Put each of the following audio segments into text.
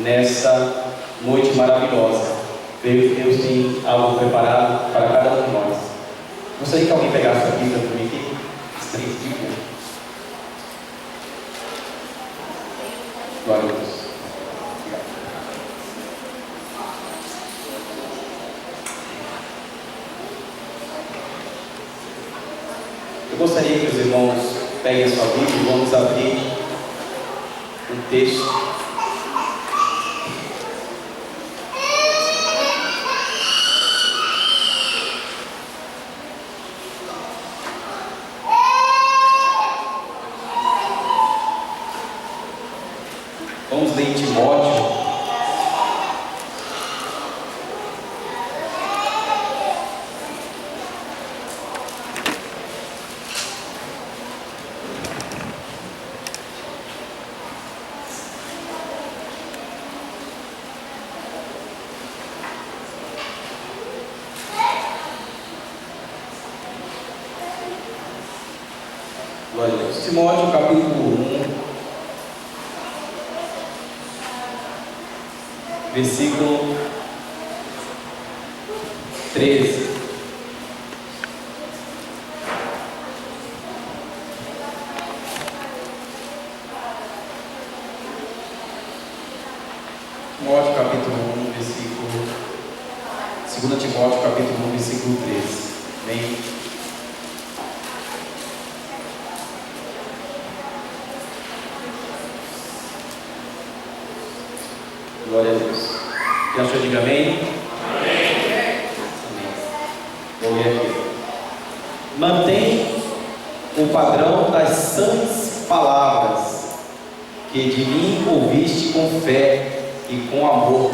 nessa noite maravilhosa. Creio que Deus tem algo preparado para cada um de nós. Gostaria que alguém pegasse a Bíblia para mim aqui. Estarei de pé. Glória a Deus. Obrigado. Eu gostaria que os irmãos peguem a sua Bíblia e vamos abrir um texto. Vamos ler em Timóteo. Glória a Deus. Timóteo, capítulo 1. Versículo 13. Timóteo capítulo 1, versículo 2 Timóteo capítulo 1, versículo 13. Bem, glória a Deus. Quem achou, diga amém? Amém. Vou ler aqui. Mantém o padrão das sãs palavras que de mim ouviste com fé e com amor,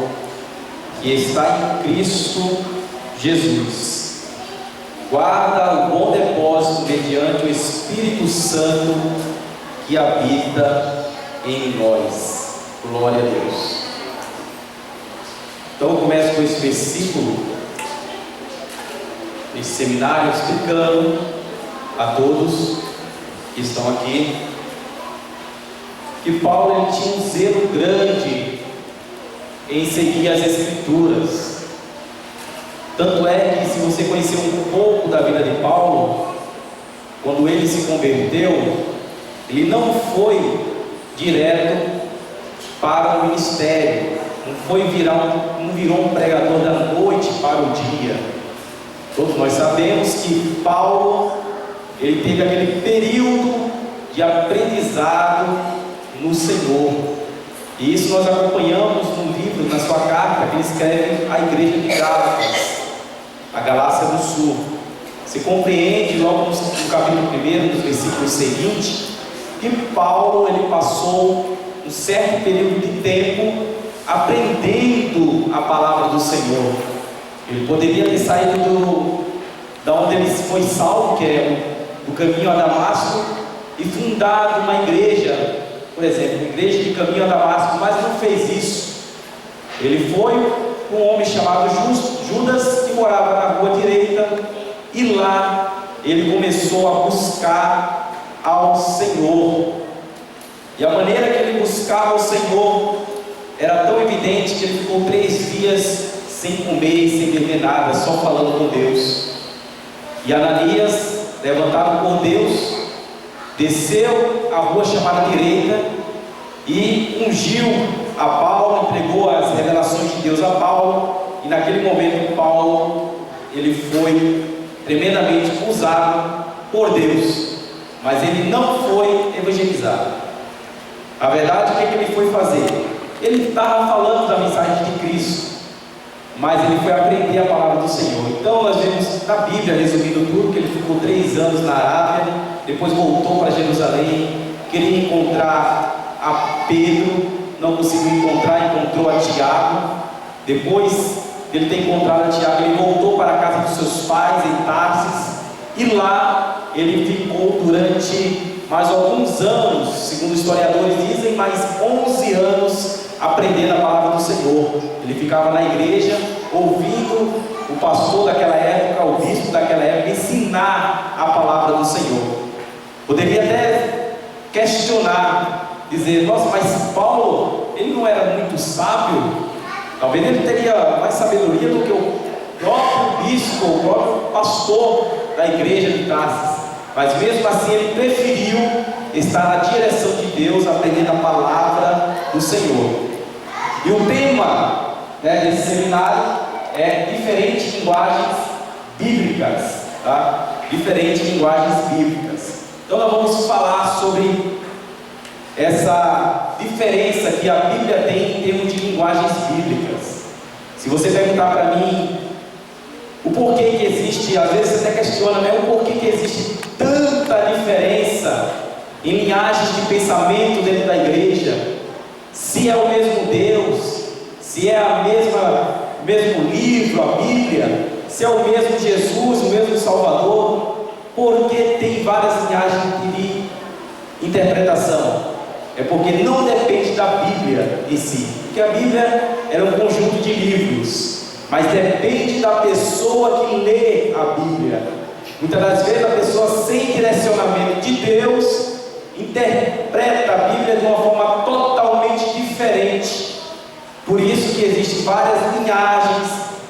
que está em Cristo Jesus. Guarda o bom depósito mediante o Espírito Santo que habita em nós. Glória a Deus. Então eu começo com esse versículo, esse seminário, explicando a todos que estão aqui, que Paulo ele tinha um zelo grande em seguir as Escrituras. Tanto é que, se você conhecer um pouco da vida de Paulo, quando ele se converteu, ele não foi direto para o ministério. Não virou um pregador da noite para o dia. Todos nós sabemos que Paulo, ele teve aquele período de aprendizado no Senhor. E isso nós acompanhamos no livro, na sua carta, que ele escreve à igreja de Gálatas, a Galácia do Sul. Você compreende logo no capítulo 1, nos versículos seguintes, que Paulo, ele passou um certo período de tempo aprendendo a palavra do Senhor. Ele poderia ter saído da onde ele foi salvo, que é o caminho a Damasco, e fundado uma igreja, por exemplo, uma igreja de caminho a Damasco, mas não fez isso. Ele foi com um homem chamado Judas, que morava na rua direita, e lá ele começou a buscar ao Senhor. E a maneira que ele buscava o Senhor era tão evidente que ele ficou 3 dias sem comer e sem beber nada, só falando com Deus. E Ananias, levantado por Deus, desceu a rua chamada direita e ungiu a Paulo, entregou as revelações de Deus a Paulo. E naquele momento Paulo, ele foi tremendamente usado por Deus, mas ele não foi evangelizado. A verdade, o que ele foi fazer? Ele estava falando da mensagem de Cristo, mas ele foi aprender a palavra do Senhor. Então nós vemos na Bíblia, resumindo tudo, que ele ficou 3 anos na Arábia, depois voltou para Jerusalém, queria encontrar a Pedro, não conseguiu encontrar, encontrou a Tiago. Depois de ele ter encontrado a Tiago, ele voltou para a casa dos seus pais em Tarsis, e lá ele ficou durante mais alguns anos, segundo historiadores dizem, mais 11 anos aprendendo a palavra do Senhor. Ele ficava na igreja ouvindo o pastor daquela época, o bispo daquela época, ensinar a palavra do Senhor. Poderia até questionar, dizer: nossa, mas Paulo, ele não era muito muito sábio, talvez ele teria mais sabedoria do que o próprio bispo, o próprio pastor da igreja de Tarsis, mas mesmo assim ele preferiu estar na direção de Deus, aprendendo a palavra do Senhor. E o tema desse seminário é diferentes linguagens bíblicas, tá? Diferentes linguagens bíblicas. Então nós vamos falar sobre essa diferença que a Bíblia tem em termos de linguagens bíblicas. Se você perguntar para mim o porquê que existe, às vezes você até questiona, né? O porquê que existe tanta diferença em linhagens de pensamento dentro da igreja, se é o mesmo Deus, se é o mesmo livro, a Bíblia, se é o mesmo Jesus, o mesmo Salvador, porque tem várias linhagens de interpretação? É porque não depende da Bíblia em si, porque a Bíblia é um conjunto de livros, mas depende da pessoa que lê a Bíblia. Muitas das vezes a pessoa sem direcionamento de Deus interpreta a Bíblia de uma forma totalmente diferente. Por isso que existem várias linhagens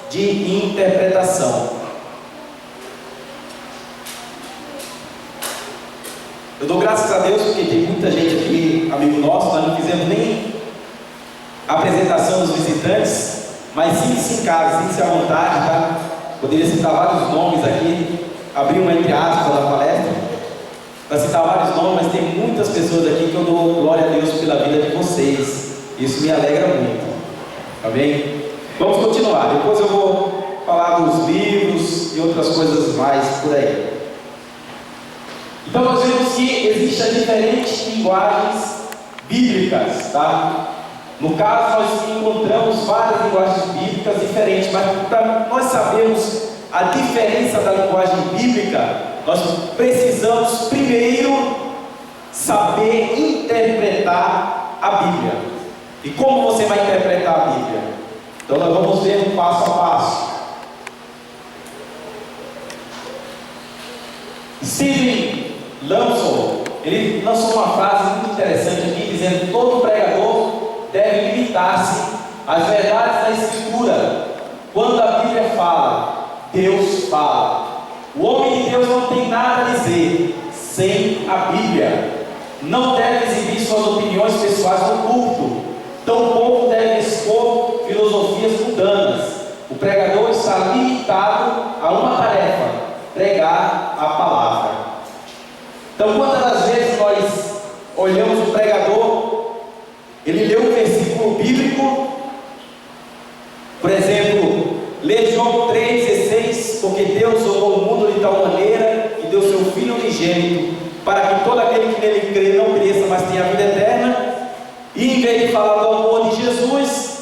de interpretação. Eu dou graças a Deus porque tem muita gente aqui, amigo nosso. Nós não fizemos nem a apresentação dos visitantes, mas sinta-se em casa, sinta-se à vontade, tá? Poderia citar vários nomes aqui, abrir uma entre aspas da palestra, para citar vários nomes, mas tem muitas pessoas aqui que eu dou glória a Deus pela vida de vocês. Isso me alegra muito. Amém? Vamos continuar. Depois eu vou falar dos livros e outras coisas mais por aí. Então nós vemos que existem diferentes linguagens bíblicas, tá? No caso, nós encontramos várias linguagens bíblicas diferentes, mas para nós sabermos a diferença da linguagem bíblica, nós precisamos primeiro saber interpretar a Bíblia. E como você vai interpretar a Bíblia? Então nós vamos ver passo a passo. Stephen Lamson, ele lançou uma frase muito interessante aqui, dizendo que todo pregador deve limitar-se às verdades da Escritura. Quando a Bíblia fala, Deus fala. O homem de Deus não tem nada a dizer sem a Bíblia. Não deve exibir suas opiniões pessoais no culto. Tampouco deve expor filosofias mundanas. O pregador está limitado a uma tarefa: pregar a palavra. Então, quantas das vezes nós olhamos o pregador, ele lê um versículo bíblico, por exemplo, lê João 3,16, porque Deus amou o mundo de tal maneira que deu seu Filho unigênito, para que todo aquele que nele crê não pereça, mas tenha a vida eterna. E em vez de falar do amor de Jesus,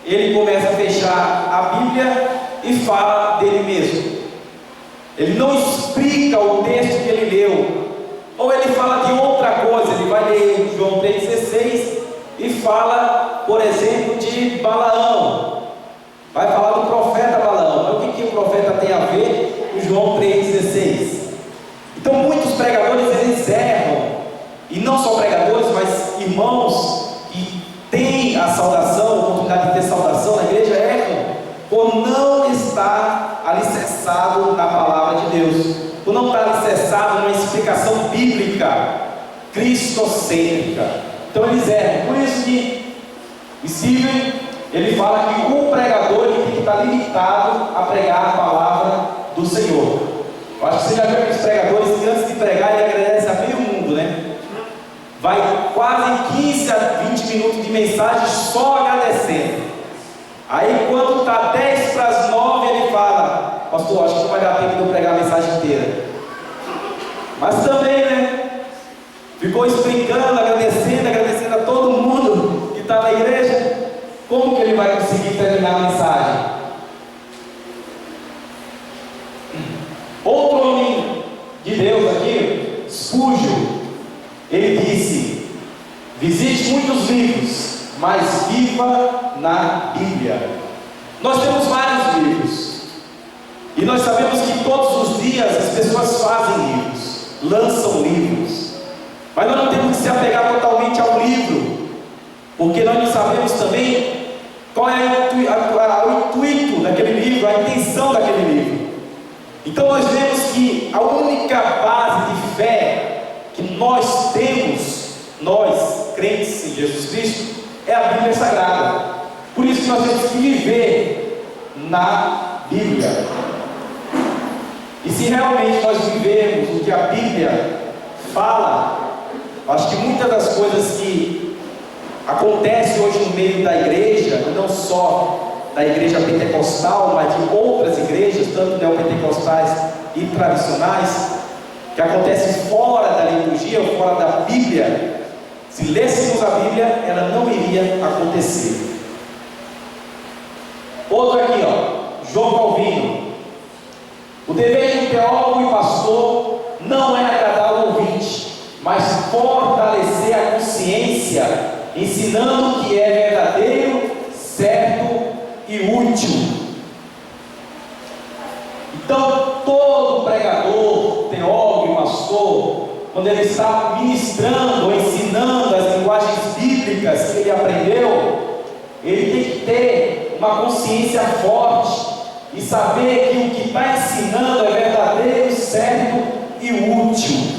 ele começa a fechar a Bíblia e fala dele mesmo. Ele não explica o texto que ele leu, ou ele fala de outra coisa. Ele vai ler João 3,16 e fala, por exemplo, de Balaão. Vai falar do profeta Balaão. Mas o que o profeta tem a ver com João 3,16? Então muitos pregadores, eles erram. E não só pregadores, mas irmãos que têm a saudação, a oportunidade de ter saudação na igreja, erram por não estar alicerçado na palavra de Deus, por não estar alicerçado numa explicação bíblica, cristocêntrica. Então eles erram. Por isso que Stephen, ele fala que o pregador ele tem que estar limitado a pregar a palavra do Senhor. Eu acho que você já viu aqueles pregadores que antes de pregar ele agradece a meio mundo, né? Vai quase 15 a 20 minutos de mensagem só agradecendo. Aí quando está 10 para as 9 ele fala: pastor, acho que não vai dar tempo de eu pregar a mensagem inteira. Mas também, né? Ficou explicando, agradecendo a todo mundo que está na igreja. Como que ele vai conseguir terminar a mensagem? Outro homem de Deus aqui, Spurgeon, ele disse: visite muitos livros, mas viva na Bíblia. Nós temos vários livros, e nós sabemos que todos os dias as pessoas fazem livros, lançam livros, mas nós não temos que se apegar totalmente ao livro. Porque nós não sabemos também qual é o intuito daquele livro, a intenção daquele livro. Então nós vemos que a única base de fé que nós temos, nós crentes em Jesus Cristo, é a Bíblia Sagrada. Por isso que nós temos que viver na Bíblia. E se realmente nós vivemos o que a Bíblia fala, acho que muitas das coisas que acontecem hoje no meio da igreja, e não só da igreja pentecostal, mas de outras igrejas, tanto neopentecostais e tradicionais, que acontecem fora da liturgia ou fora da Bíblia, se lêssemos a Bíblia, ela não iria acontecer. Outro aqui, João Calvino. O dever de um teólogo e pastor não é agradar o ouvinte, mas fortalecer a consciência, ensinando o que é verdadeiro, certo e útil. Então, todo pregador, teólogo e pastor, quando ele está ministrando ou ensinando as linguagens bíblicas que ele aprendeu, ele tem que ter uma consciência forte e saber que o que está ensinando é verdadeiro, certo e útil.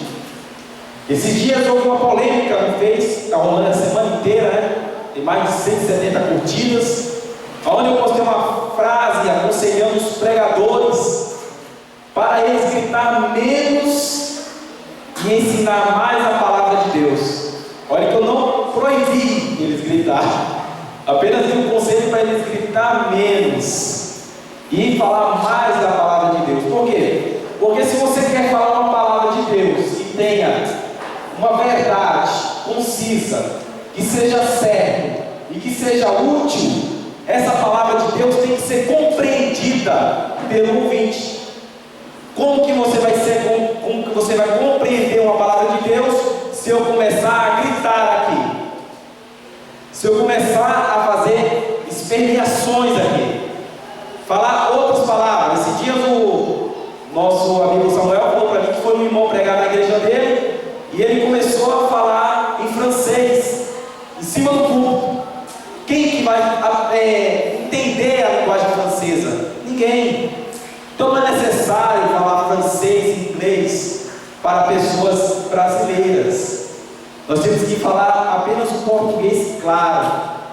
Esses dias houve uma polêmica no Face, está rolando a semana inteira, né? Tem mais de 170 curtidas, onde eu postei uma frase aconselhando os pregadores para eles gritar menos e ensinar mais a palavra de Deus. Olha que eu não proibi eles gritar, apenas dei um conselho para eles gritar menos e falar mais da palavra de Deus. Por quê? Porque se você quer falar uma palavra de Deus que tenha uma verdade concisa, que seja certo e que seja útil, essa palavra de Deus tem que ser compreendida pelo ouvinte. Como que você vai compreender uma palavra de Deus se eu começar a gritar aqui? Se eu começar a fazer esperneações aqui, falar outras palavras? Esse dia o nosso amigo Samuel falou para mim que foi um irmão pregar na igreja dele e ele começou a falar em francês em cima do púlpito. Quem que vai entender a linguagem francesa? Ninguém. Então não é necessário falar francês e inglês para pessoas brasileiras. Nós temos que falar apenas o português claro,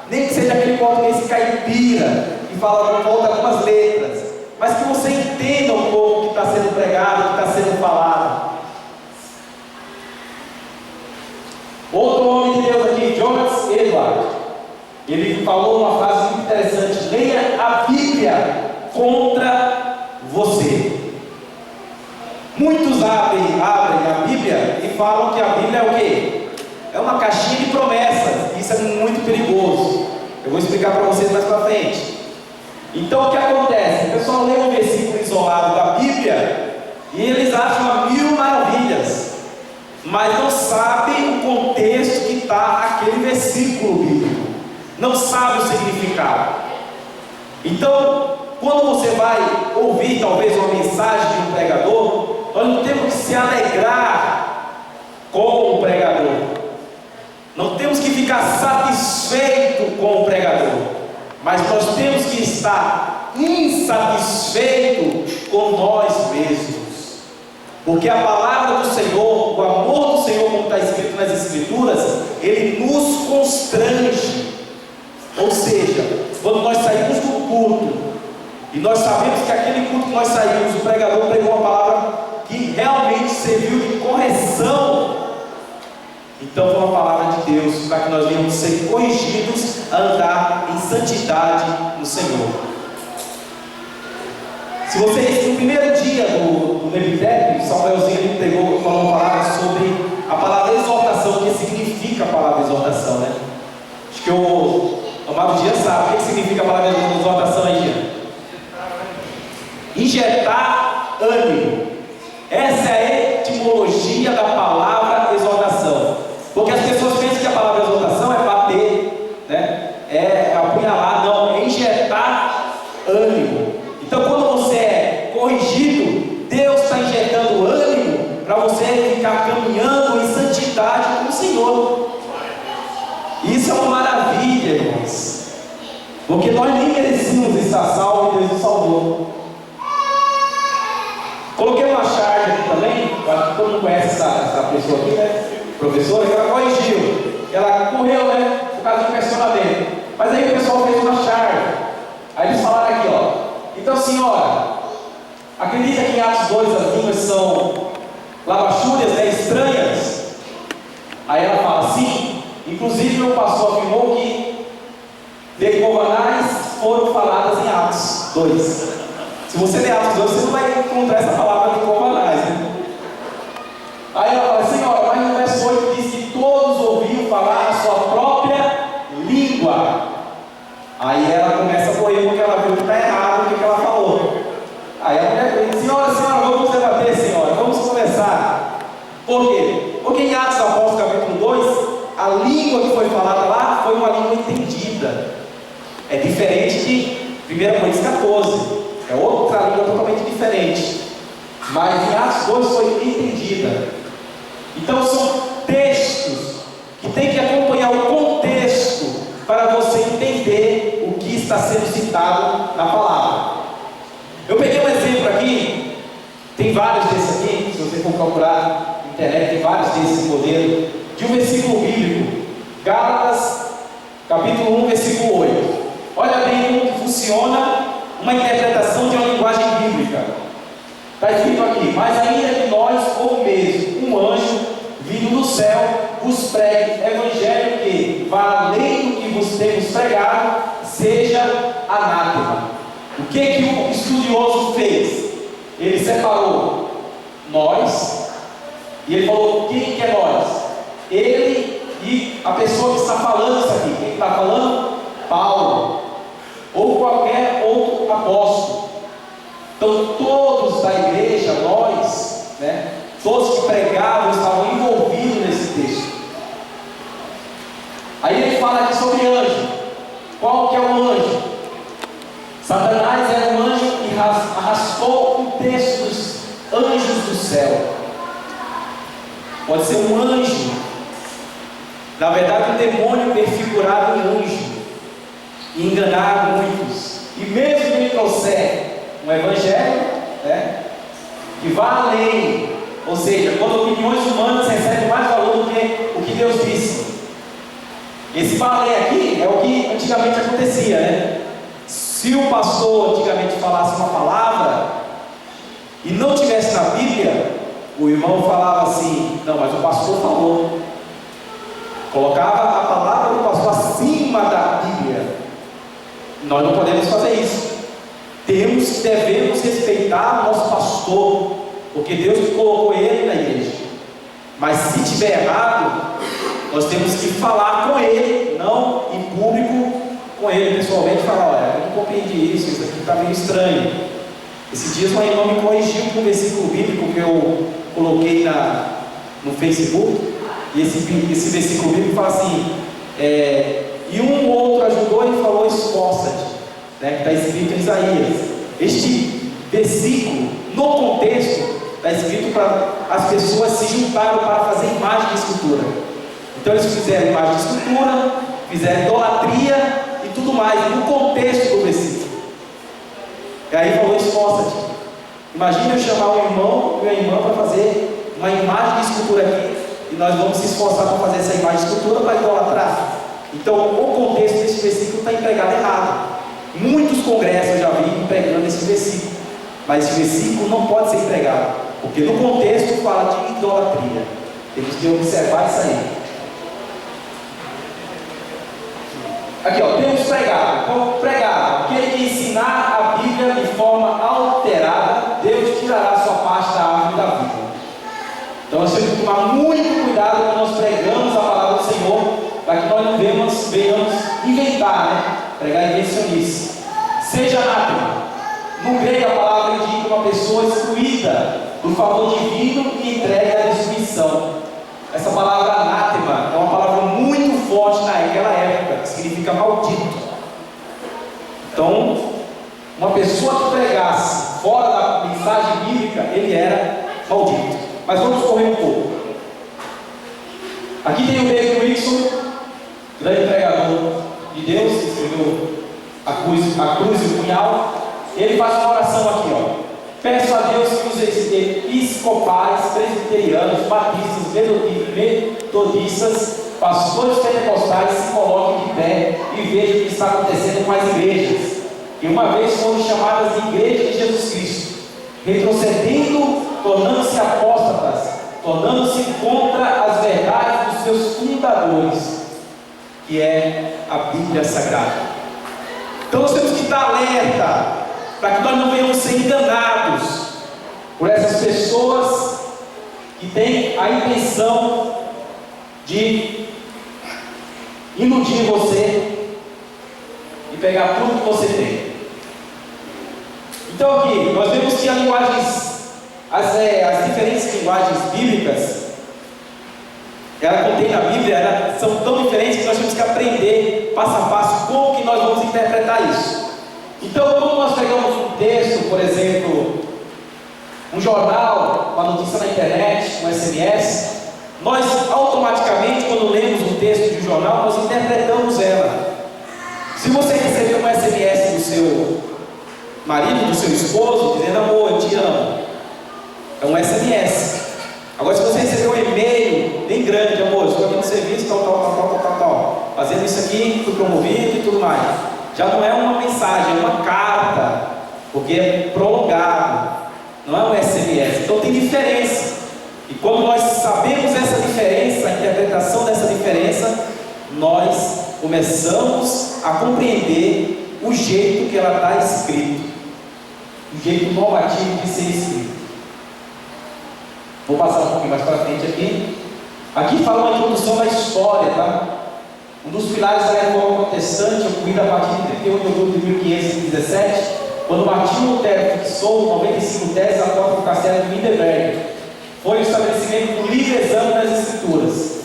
nem que seja aquele português caipira que fala com algumas letras, mas que você entenda um pouco o que está sendo pregado, o que está sendo falado. Outro homem de Deus aqui, Jonas Edward, ele falou uma frase muito interessante: leia a Bíblia contra você. Muitos abrem a Bíblia e falam que a Bíblia é o quê? É uma caixinha de promessas. Isso é muito perigoso. Eu vou explicar para vocês mais para frente. Então o que acontece? O pessoal lê um versículo isolado da Bíblia e eles acham a mil maravilhas, mas não sabem o contexto que está aquele versículo bíblico, não sabe o significado. Então, quando você vai ouvir talvez uma mensagem de um pregador, nós não temos que se alegrar com o pregador, não temos que ficar satisfeito com o pregador, mas nós temos que estar insatisfeito com nós mesmos, porque a palavra do Senhor, o amor do Senhor, como está escrito nas Escrituras, ele nos constrange. Ou seja, quando nós saímos do culto e nós sabemos que aquele culto que nós saímos, o pregador pregou uma palavra que realmente serviu de correção, então foi uma palavra de Deus para que nós venhamos ser corrigidos a andar em santidade no Senhor. Se vocês, no primeiro dia do Nebitep, Samuelzinho ele pregou, falou uma palavra sobre a palavra exortação, o que significa a palavra exortação, né? Acho que o amado Dia sabe o que significa a palavra exortação aí, Dia? Injetar ânimo. Essa é a etimologia da palavra exortação. Porque as pessoas pensam que a palavra exortação é bater, né? É apunhalar. Não, é injetar ânimo. Então, quando você é corrigido, Deus está injetando ânimo para você ficar caminhando em santidade com o Senhor. Isso é uma maravilha. Porque nós nem merecíamos estar salvos e Deus nos salvou. Coloquei uma charge aqui também, eu acho que todo mundo conhece essa pessoa aqui, né? Professora, que ela corrigiu. Ela correu, né? Por causa de questionamento. Mas aí o pessoal fez uma charge. Aí eles falaram aqui, ó. Então, senhora, acredita que em Atos 2 as línguas são lavachúrias, né? Estranhas? Aí ela fala, sim. Inclusive, meu pastor afirmou que decovanais foram faladas em Atos 2. Se você ler Atos 2, você não vai encontrar essa palavra decovanais, né? Aí ela fala, senhora, mas no verso 8 diz que todos ouviam falar a sua própria língua. Aí ela começa a correr porque ela viu que está errado o que ela falou. Aí a mulher diz, senhora, vamos debater, senhora, vamos conversar. Por quê? Porque em Atos Apóstolos capítulo 2, a língua que foi falada lá foi uma língua entendida. É diferente de 1 Coríntios 14, é outra língua totalmente diferente. Mas em Atos 2 foi entendida. Então são textos que tem que acompanhar o contexto para você entender o que está sendo citado na palavra. Eu peguei um exemplo aqui, tem vários desses aqui, se você for procurar na internet, tem vários desses modelos, de um versículo bíblico, Gálatas, capítulo 1, versículo 8. Olha bem como funciona uma interpretação de uma linguagem bíblica. Está escrito aqui, mas ainda que nós, ou mesmo um anjo, vindo do céu, vos pregue evangelho que, vá além do que vos temos pregado, seja anátema. O que o estudioso fez? Ele separou nós, e ele falou, quem que é nós? Ele e a pessoa que está falando isso aqui. Quem está falando? Paulo, ou qualquer outro apóstolo. Então todos da igreja, nós, né, todos que pregavam estavam envolvidos nesse texto. Aí ele fala aqui sobre anjo. Qual que é o anjo? Satanás era um anjo que arrastou um texto dos anjos do céu. Pode ser um anjo, na verdade um demônio perfigurado em anjo, e enganar muitos. E mesmo que ele trouxer um evangelho, né, que vá além, ou seja, quando opiniões humanas recebem mais valor do que o que Deus disse. Esse balé aqui é o que antigamente acontecia, né? Se o pastor antigamente falasse uma palavra e não tivesse na Bíblia, o irmão falava assim, não, mas o pastor falou. Colocava a palavra do pastor acima da Bíblia. Nós não podemos fazer isso. Devemos respeitar o nosso pastor, porque Deus colocou ele na igreja. Mas se estiver errado, nós temos que falar com ele, não em público, com ele pessoalmente, falar, olha, eu não compreendi isso aqui está meio estranho. Esses dias uma irmã me corrigiu com um versículo bíblico que eu coloquei no Facebook, e esse versículo bíblico fala assim, e um outro ajudou e falou, esforça-te, né, que está escrito em Isaías. Este versículo, no contexto, está escrito para as pessoas se juntaram para fazer imagem de escultura. Então eles fizeram imagem de escultura, fizeram idolatria e tudo mais, no contexto do versículo. E aí falou, esforça-te. Imagina eu chamar um irmão e uma irmã para fazer uma imagem de escultura aqui, e nós vamos se esforçar para fazer essa imagem de escultura para idolatrar. Então o contexto desse versículo está empregado errado. Muitos congressos eu já vi empregando esse versículo, mas esse versículo não pode ser empregado, porque no contexto fala de idolatria. Temos que observar isso aí. Aqui, ó, temos pregado. Como pregar? Aquele que ensinar a Bíblia de forma alterada, Deus tirará sua parte da árvore da vida. Então nós temos que tomar muito cuidado quando nós pregamos a palavra do Senhor, para que nós não venhamos inventar, né? Pregar invencionice. Seja anátema. No grego a palavra indica uma pessoa excluída do favor divino e entregue à destruição. Essa palavra anátema é uma palavra muito forte naquela época, que significa maldito. Então, uma pessoa que pregasse fora da mensagem bíblica, ele era maldito. Mas vamos correr um pouco. Aqui tem o David Wilson, grande pregador de Deus, que escreveu a cruz e o punhal, ele faz uma oração aqui, ó. Peço a Deus que os episcopais, presbiterianos, batistas, metodistas, pastores pentecostais se coloquem de pé e vejam o que está acontecendo com as igrejas, que uma vez foram chamadas de Igreja de Jesus Cristo, retrocedendo, tornando-se apóstatas, tornando-se contra as verdades dos seus fundadores, que é a Bíblia Sagrada. Então nós temos que estar alerta, para que nós não venhamos ser enganados por essas pessoas que têm a intenção de iludir você e pegar tudo que você tem. Então aqui, nós vemos que as diferentes linguagens bíblicas, ela contém na Bíblia, elas são tão diferentes que nós temos que aprender passo a passo como que nós vamos interpretar isso. Então, quando nós pegamos um texto, por exemplo, um jornal, uma notícia na internet, um SMS, nós automaticamente, quando lemos um texto de um jornal, nós interpretamos ela. Se você receber um SMS do seu marido, do seu esposo, dizendo amor, eu te amo, é um SMS. Agora, se você receber um e-mail bem grande, amor, estou aqui no serviço, tal, fazendo isso aqui, fui promovido e tudo mais, já não é uma mensagem, é uma carta, porque é prolongado, não é um SMS. Então tem diferença. E quando nós sabemos essa diferença, a interpretação dessa diferença, nós começamos a compreender o jeito que ela está escrito, o jeito normativo de ser escrito. Vou passar um pouquinho mais para frente aqui. Aqui fala uma introdução da história, tá? Um dos pilares da reforma protestante, ocorrida a partir de 31 de outubro de 1517, quando Martinho Lutero fixou 95 teses à porta do castelo de Wittenberg, foi o estabelecimento do livre exame das Escrituras.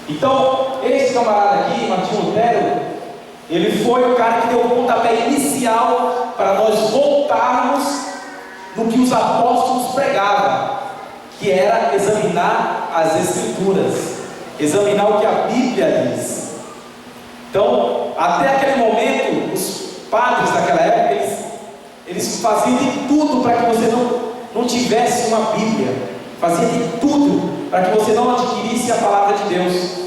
Então, esse camarada aqui, Martinho Lutero, ele foi o cara que deu o pontapé inicial para nós voltarmos no que os apóstolos pregavam, que era examinar as Escrituras, examinar o que a Bíblia diz. Então, até aquele momento, os padres daquela época, eles faziam de tudo para que você não tivesse uma Bíblia, faziam de tudo para que você não adquirisse a palavra de Deus.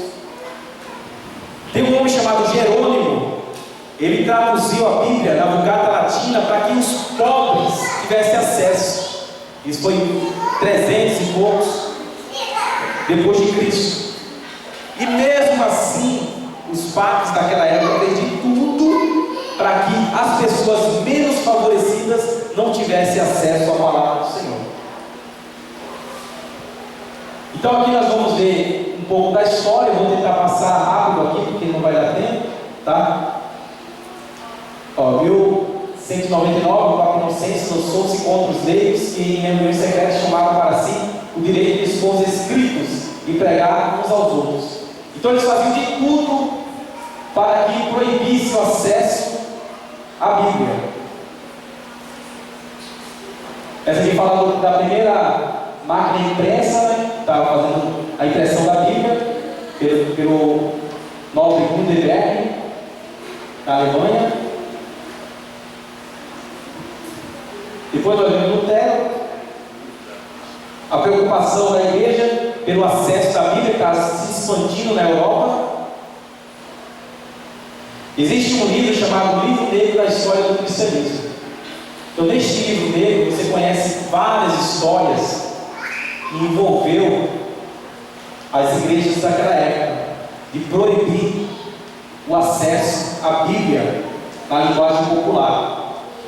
Tem um homem chamado Jerônimo, ele traduziu a Bíblia na Vulgata Latina para que os pobres tivessem acesso. Isso foi em 300 e poucos depois de Cristo. E mesmo assim, os padres daquela época fez de tudo para que as pessoas menos favorecidas não tivessem acesso à palavra do Senhor. Então aqui nós vamos ver um pouco da história. Eu vou tentar passar rápido aqui, porque não vai dar tempo, tá? 1199, o Papa Inocêncio lançou-se contra os leigos que em reuniões secretas chamavam para si o direito de expor os escritos e pregar uns aos outros. Então eles faziam de tudo para que proibisse o acesso à Bíblia. Essa aqui fala da primeira máquina impressa, né? Estava fazendo a impressão da Bíblia pelo nobre Gutenberg, da Alemanha. Depois nós vemos Lutero, a preocupação da igreja pelo acesso da Bíblia, que está se expandindo na Europa. Existe um livro chamado Livro Negro da História do Cristianismo. Então, neste livro negro, você conhece várias histórias que envolveu as igrejas daquela época, de proibir o acesso à Bíblia na linguagem popular.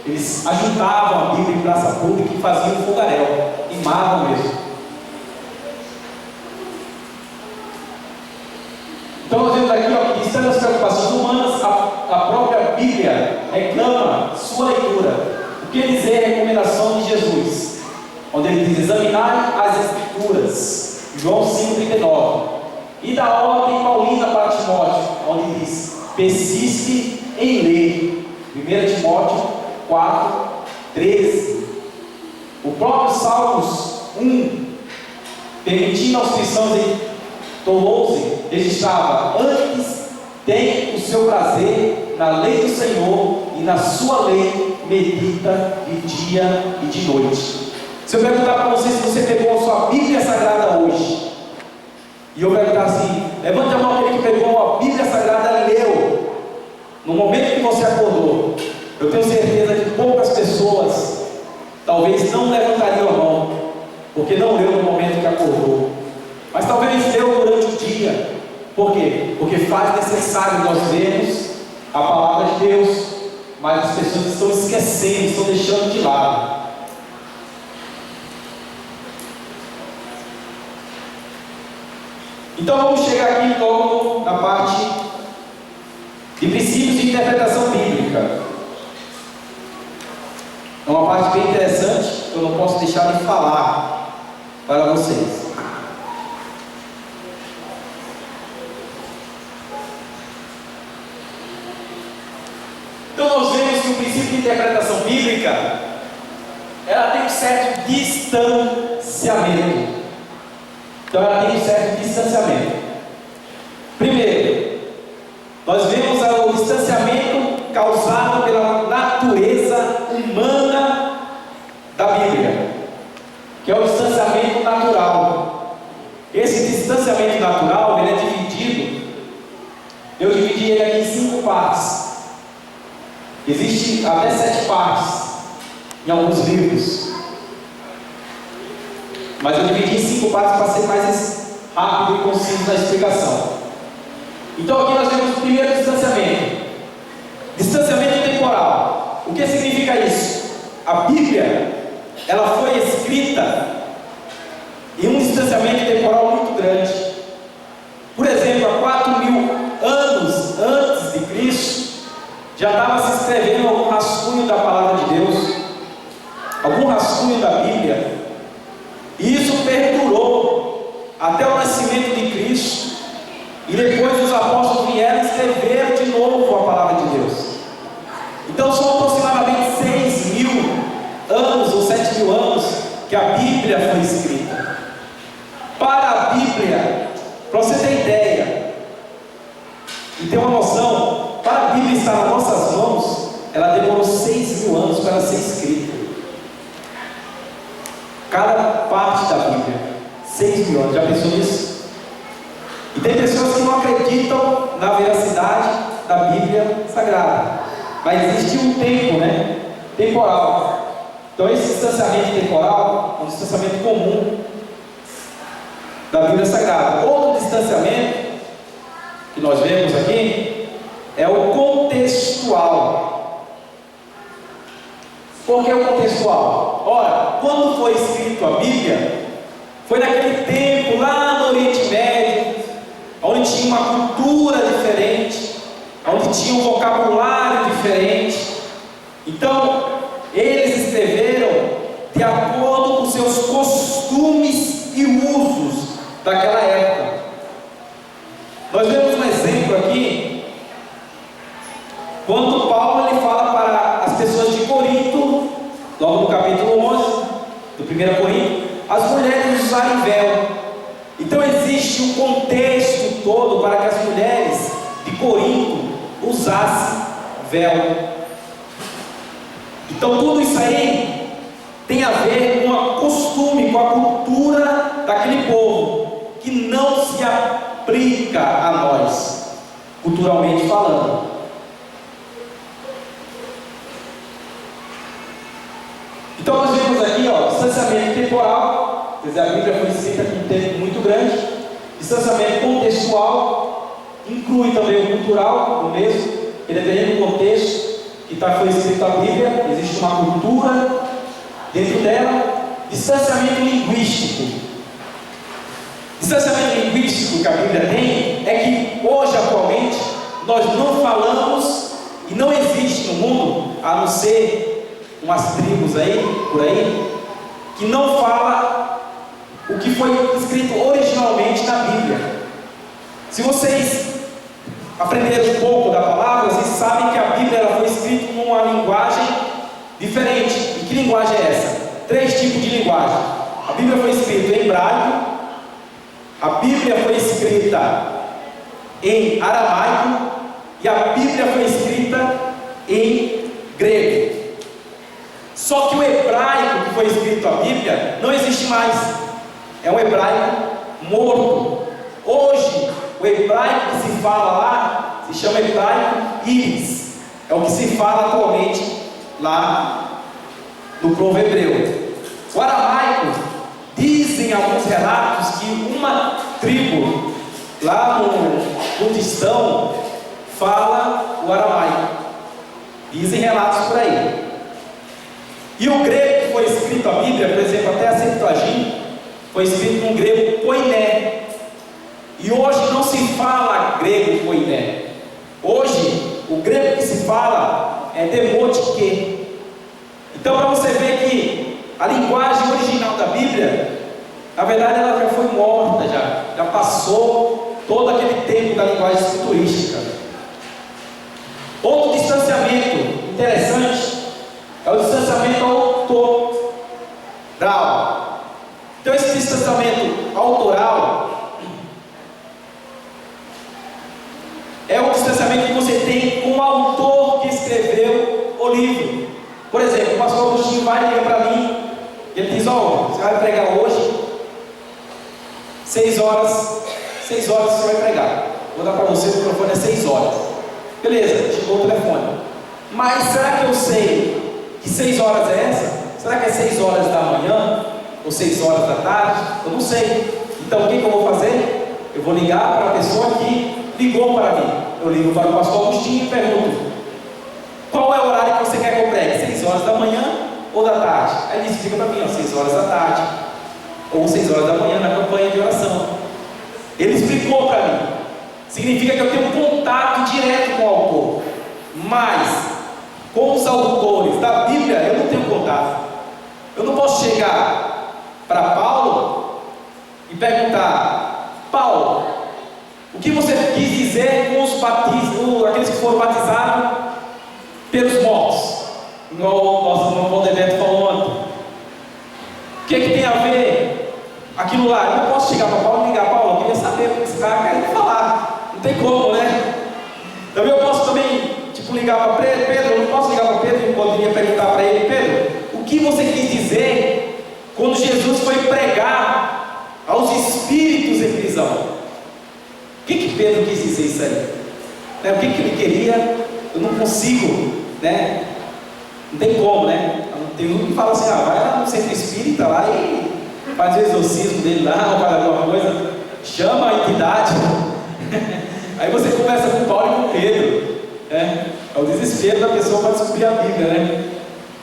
Eles ajuntavam a Bíblia em praça pública e faziam fogaréu, queimavam mesmo. Então nós vemos aqui, ó, que estando as preocupações humanas, a própria Bíblia reclama sua leitura. O que dizer a recomendação de Jesus, onde ele diz: examinai as Escrituras, João 5,39, e da ordem paulina para Timóteo, onde diz: persiste em ler, 1 Timóteo 4,13. O próprio Salmos 1, permitindo aos cristãos em Toulouse, registrava: antes tem o seu prazer na lei do Senhor, e na sua lei medita de dia e de noite. Se eu perguntar para você se você pegou a sua Bíblia Sagrada hoje, e eu perguntar assim, levante a mão aquele que pegou a Bíblia Sagrada e leu, no momento que você acordou, eu tenho certeza que poucas pessoas talvez não levantariam a mão, porque não leu no momento que acordou, mas talvez leu durante o dia. Por quê? Porque faz necessário nós vermos a palavra de Deus, mas as pessoas estão esquecendo, estão deixando de lado. Então vamos chegar aqui logo na parte de princípios de interpretação bíblica. É uma parte bem interessante que eu não posso deixar de falar para vocês. Então nós vemos que o princípio de interpretação bíblica, ela tem um certo distanciamento. Então ela tem um certo distanciamento. Primeiro, nós vemos o distanciamento causado pela natureza humana da Bíblia, que é o distanciamento natural. Esse distanciamento natural, ele é dividido, eu dividi ele aqui em 5 partes. Existe até 7 partes em alguns livros, mas eu dividi em 5 partes para ser mais rápido e conciso na explicação. Então aqui nós temos o primeiro distanciamento. Distanciamento temporal. O que significa isso? A Bíblia, ela foi escrita em um distanciamento temporal muito grande. Por exemplo, há 4.000 anos antes de Cristo, já estava se escrevendo algum rascunho da palavra de Deus, algum rascunho da Bíblia, e isso perdurou até o nascimento de Cristo, e depois os apóstolos vieram e escreveram de novo a palavra de Deus. Então são aproximadamente 6.000 anos ou 7.000 anos que a Bíblia foi escrita. Para a Bíblia, para você ter ideia e ter uma noção, para a Bíblia estar nas nossas mãos, ela demorou 6.000 anos para ela ser escrita. Cada parte da Bíblia, 6.000 anos, já pensou nisso? E tem pessoas que não acreditam na veracidade da Bíblia Sagrada, mas existe um tempo, temporal. Então esse distanciamento temporal é um distanciamento comum da Bíblia Sagrada. Outro distanciamento que nós vemos aqui é o contextual. Por que o contextual? Ora, quando foi escrito a Bíblia, foi naquele tempo lá no Oriente Médio, onde tinha uma cultura diferente, onde tinha um vocabulário diferente. Então, eles escreveram de acordo com seus costumes e usos daquela época. Nós vemos um exemplo aqui, quando Paulo ele fala para as pessoas de Corinto, logo no capítulo 11 do 1 Coríntios, as mulheres usarem véu. Então existe um contexto todo para que as mulheres de Corinto usassem véu. Então tudo isso aí tem a ver com o costume, com a cultura daquele povo, que não se aplica a nós, culturalmente falando. Então nós vemos aqui, distanciamento temporal, quer dizer, a Bíblia foi escrita com um tempo muito grande. Distanciamento contextual, inclui também o cultural, o mesmo, que dependendo do contexto que foi escrito a Bíblia, existe uma cultura dentro dela. Distanciamento linguístico. Distanciamento linguístico que a Bíblia tem é que hoje, atualmente, nós não falamos, e não existe no mundo, a não ser umas tribos aí, por aí, que não fala o que foi escrito originalmente na Bíblia. Se vocês aprenderam um pouco da palavra, vocês sabem que a Bíblia ela foi escrita numa linguagem diferente. E que linguagem é essa? 3 tipos de linguagem. A Bíblia foi escrita em hebraico, a Bíblia foi escrita em aramaico e a Bíblia foi escrita escrita em grego. Só que o hebraico que foi escrito a Bíblia não existe mais. É um hebraico morto. Hoje, o hebraico que se fala lá se chama hebraico íris. É o que se fala atualmente lá no povo hebreu. O aramaico, dizem alguns relatos que uma tribo lá no Kurdistão fala o aramaico. Dizem relatos por aí. E o grego que foi escrito a Bíblia, por exemplo, até a Septuaginta, foi escrito no grego koiné. E hoje não se fala grego koiné. Hoje, o grego que se fala é demotike. Então, para você ver que a linguagem original da Bíblia, na verdade, ela já foi morta, já passou todo aquele tempo da linguagem escriturística. Outro distanciamento interessante é o distanciamento autoral. Então, esse distanciamento autoral é o distanciamento que você tem com o autor que escreveu o livro. Por exemplo, o pastor Agostinho vai ligar para mim e ele diz: ó, você vai pregar hoje 6 horas você vai pregar. Vou dar para você, o microfone é 6 horas. Beleza, chegou o telefone. Mas será que eu sei que 6 horas é essa? Será que é 6 horas da manhã? Ou 6 horas da tarde? Eu não sei. Então o que eu vou fazer? Eu vou ligar para a pessoa que ligou para mim. Eu ligo para o pastor Agostinho e pergunto: qual é o horário que você quer que eu pregue? 6 horas da manhã ou da tarde? Aí ele explica para mim: ó, 6 horas da tarde ou 6 horas da manhã na campanha de oração. Ele explicou para mim. Significa que eu tenho um contato direto com o autor. Mas com os autores da Bíblia eu não tenho contato. Eu não posso chegar para Paulo e perguntar: Paulo, o que você quis dizer com os aqueles que foram batizados pelos mortos? Igual o nosso irmão Valdeberto falou ontem. O que tem a ver aquilo lá? Eu não posso chegar para Paulo e ligar: Paulo, eu queria saber o que esse cara quer falar. Não tem como, né? Também eu posso ligar para Pedro. Eu não posso ligar para Pedro e poderia perguntar para ele: Pedro, o que você quis dizer quando Jesus foi pregar aos espíritos em prisão? O que Pedro quis dizer isso aí? O que ele queria? Eu não consigo, né? Não tem como, né? Tem um que fala assim: vai lá no centro espírita lá e faz o exorcismo dele lá, ou faz alguma coisa, chama a entidade. Aí você conversa com Paulo e com Pedro, né? É o desespero da pessoa para descobrir a Bíblia, né?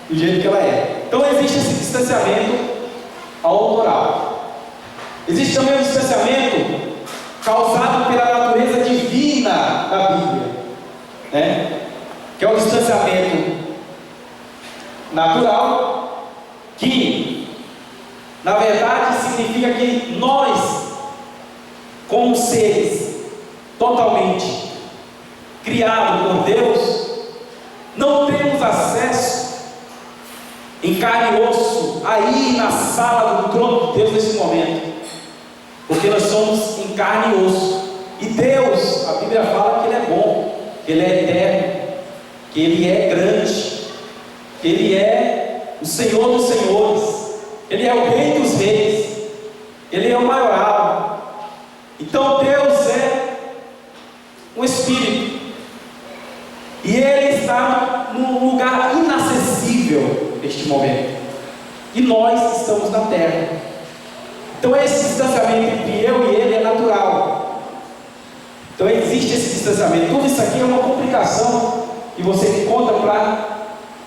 Do jeito que ela é. Então existe esse distanciamento autoral. Existe também o distanciamento causado pela natureza divina da Bíblia, né? Que é o distanciamento natural, que na verdade significa que nós, como seres totalmente criados por Deus, não temos acesso em carne e osso aí na sala do trono de Deus nesse momento, porque nós somos em carne e osso. E Deus, a Bíblia fala que Ele é bom, que Ele é eterno, que Ele é grande, que Ele é o Senhor dos senhores, Ele é o Rei dos reis, Ele é o maioral. Então Deus é um Espírito, e Ele está num lugar inacessível neste momento, e nós estamos na terra. Então esse distanciamento entre eu e Ele é natural. Então existe esse distanciamento. Tudo isso aqui é uma complicação que você encontra para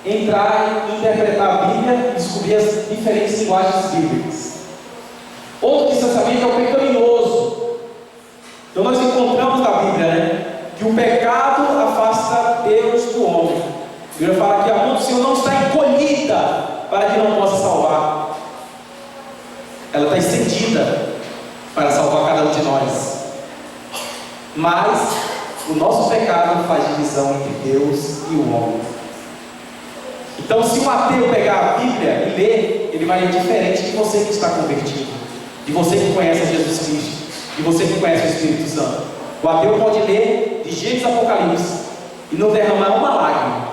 entrar e interpretar a Bíblia e descobrir as diferentes linguagens bíblicas. Outro distanciamento é o pecaminoso. Então nós encontramos na Bíblia, né, que o pecado afasta Deus do homem. A Bíblia fala que a mão do Senhor não está encolhida para que não possa salvar. Ela está estendida para salvar cada um de nós. Mas o nosso pecado faz divisão entre Deus e o homem. Então, se um ateu pegar a Bíblia e ler, ele vai ler diferente de você que está convertido, de você que conhece Jesus Cristo, de você que conhece o Espírito Santo. O ateu pode ler de Gênesis a Apocalipse, e não derramar uma lágrima.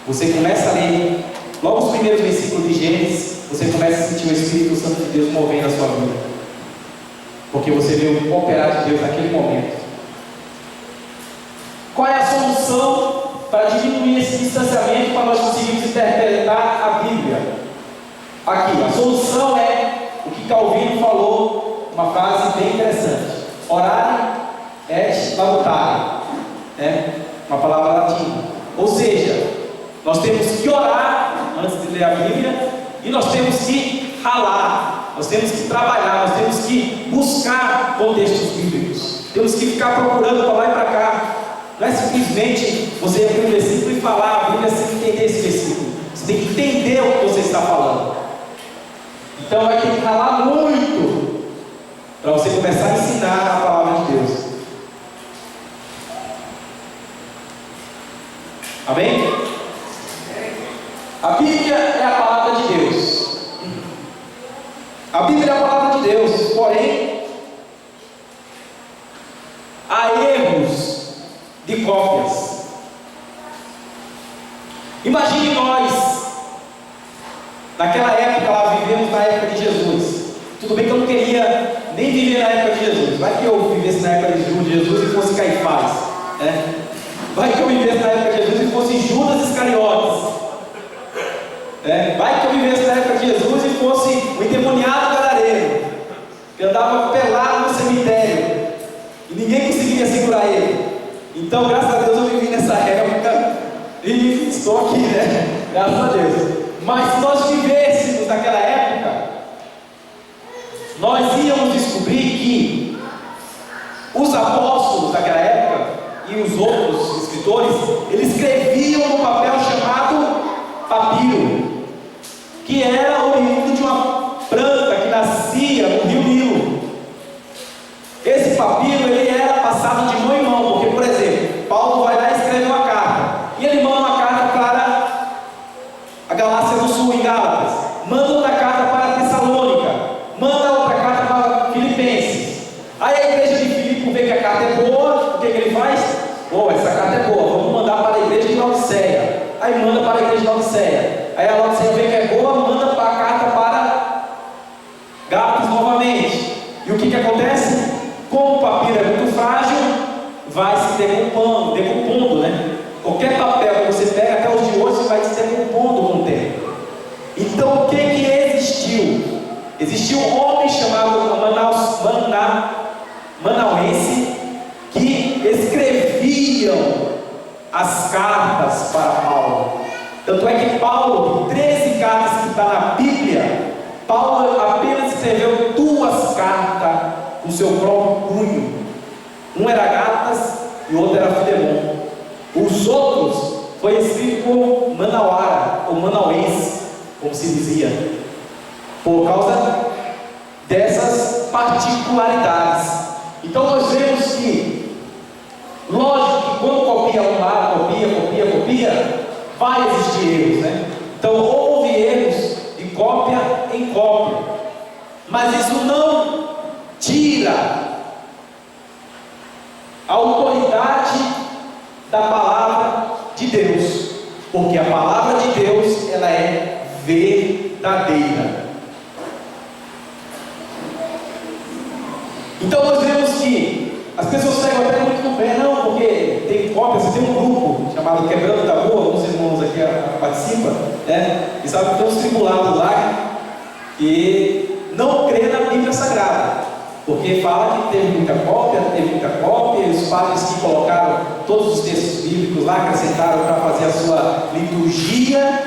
Você começa a ler, logo os primeiros versículos de Gênesis, você começa a sentir o Espírito Santo de Deus movendo a sua vida, porque você vê o operar de Deus naquele momento. Qual é a solução para diminuir esse distanciamento, para nós conseguirmos interpretar a Bíblia? Aqui, a solução é o que Calvino falou, uma frase bem interessante: orare et labutare, uma palavra latina. Ou seja, nós temos que orar antes de ler a Bíblia, e nós temos que ralar, nós temos que trabalhar, nós temos que buscar contextos bíblicos, temos que ficar procurando para lá e para cá. Não é simplesmente você abrir um versículo e falar a Bíblia sem entender esse versículo. Você tem que entender o que você está falando. Então vai ter que ralar muito para você começar a ensinar a palavra de Deus. Amém? A Bíblia é a palavra de Deus. A Bíblia é a palavra de Deus, porém há erros de cópias. Imagine nós, naquela época, lá vivemos na época de Jesus. Tudo bem que eu não queria nem viver na época de Jesus. Vai que eu vivesse na época de Jesus e fosse Caifás, né? Vai que eu vivesse na época de Jesus e fosse Judas Iscariotes, vai que eu vivesse na época de Jesus e fosse o endemoniado gadareiro, que andava pelado no cemitério e ninguém conseguiria segurar ele. Então, graças a Deus, eu vivi nessa época e estou aqui, graças a Deus. Mas se nós vivêssemos naquela época, nós íamos descobrir que os apóstolos daquela época e os outros escritores, eles escreviam no papel chamado papiro, que era oriundo de uma planta que nascia no rio Nilo. Esse papiro, ele era passado de mão em mão, porque, por exemplo, Paulo vai lá e escreve uma carta, e ele manda uma carta para a Galácia do Sul, em Gálatas, manda outra carta para Tessalônica, manda outra carta para Filipenses. Aí a igreja de Filipe vê que a carta é boa, o que ele faz? Essa carta é boa, vamos mandar para a igreja de Laodiceia. Aí manda para a igreja de Laodiceia. Aí a Laodiceia vê que é boa, manda para a carta para Gálatas novamente. E o que acontece? Como o papiro é muito frágil, vai se decompondo, Qualquer papel que você pega até os de hoje vai se decompondo com o tempo. Então o que existiu? Existiu um homem chamado Manauense que escreviam as cartas para Paulo. Tanto é que Paulo, 13 cartas que está na Bíblia, Paulo apenas escreveu 2 cartas com seu próprio punho. Um era Gálatas e o outro era Filemon. Os outros foi escrito por Manauara, ou Manauense, como se dizia, por causa dessas particularidades. Então nós vemos que, lógico que quando copia um lado, copia, vai existir erros, Então houve erros de cópia em cópia, mas isso não tira a autoridade da palavra de Deus, porque a palavra de Deus, ela é verdadeira. Então nós vemos que as pessoas pegam até muito no pé, não, porque tem cópias, você tem um grupo chamado Quebrando da Boa, alguns irmãos aqui participam, e sabe que tem uns tribulados lá que não crê na Bíblia Sagrada, porque fala que teve muita cópia, e os padres que colocaram todos os textos bíblicos lá, acrescentaram para fazer a sua liturgia,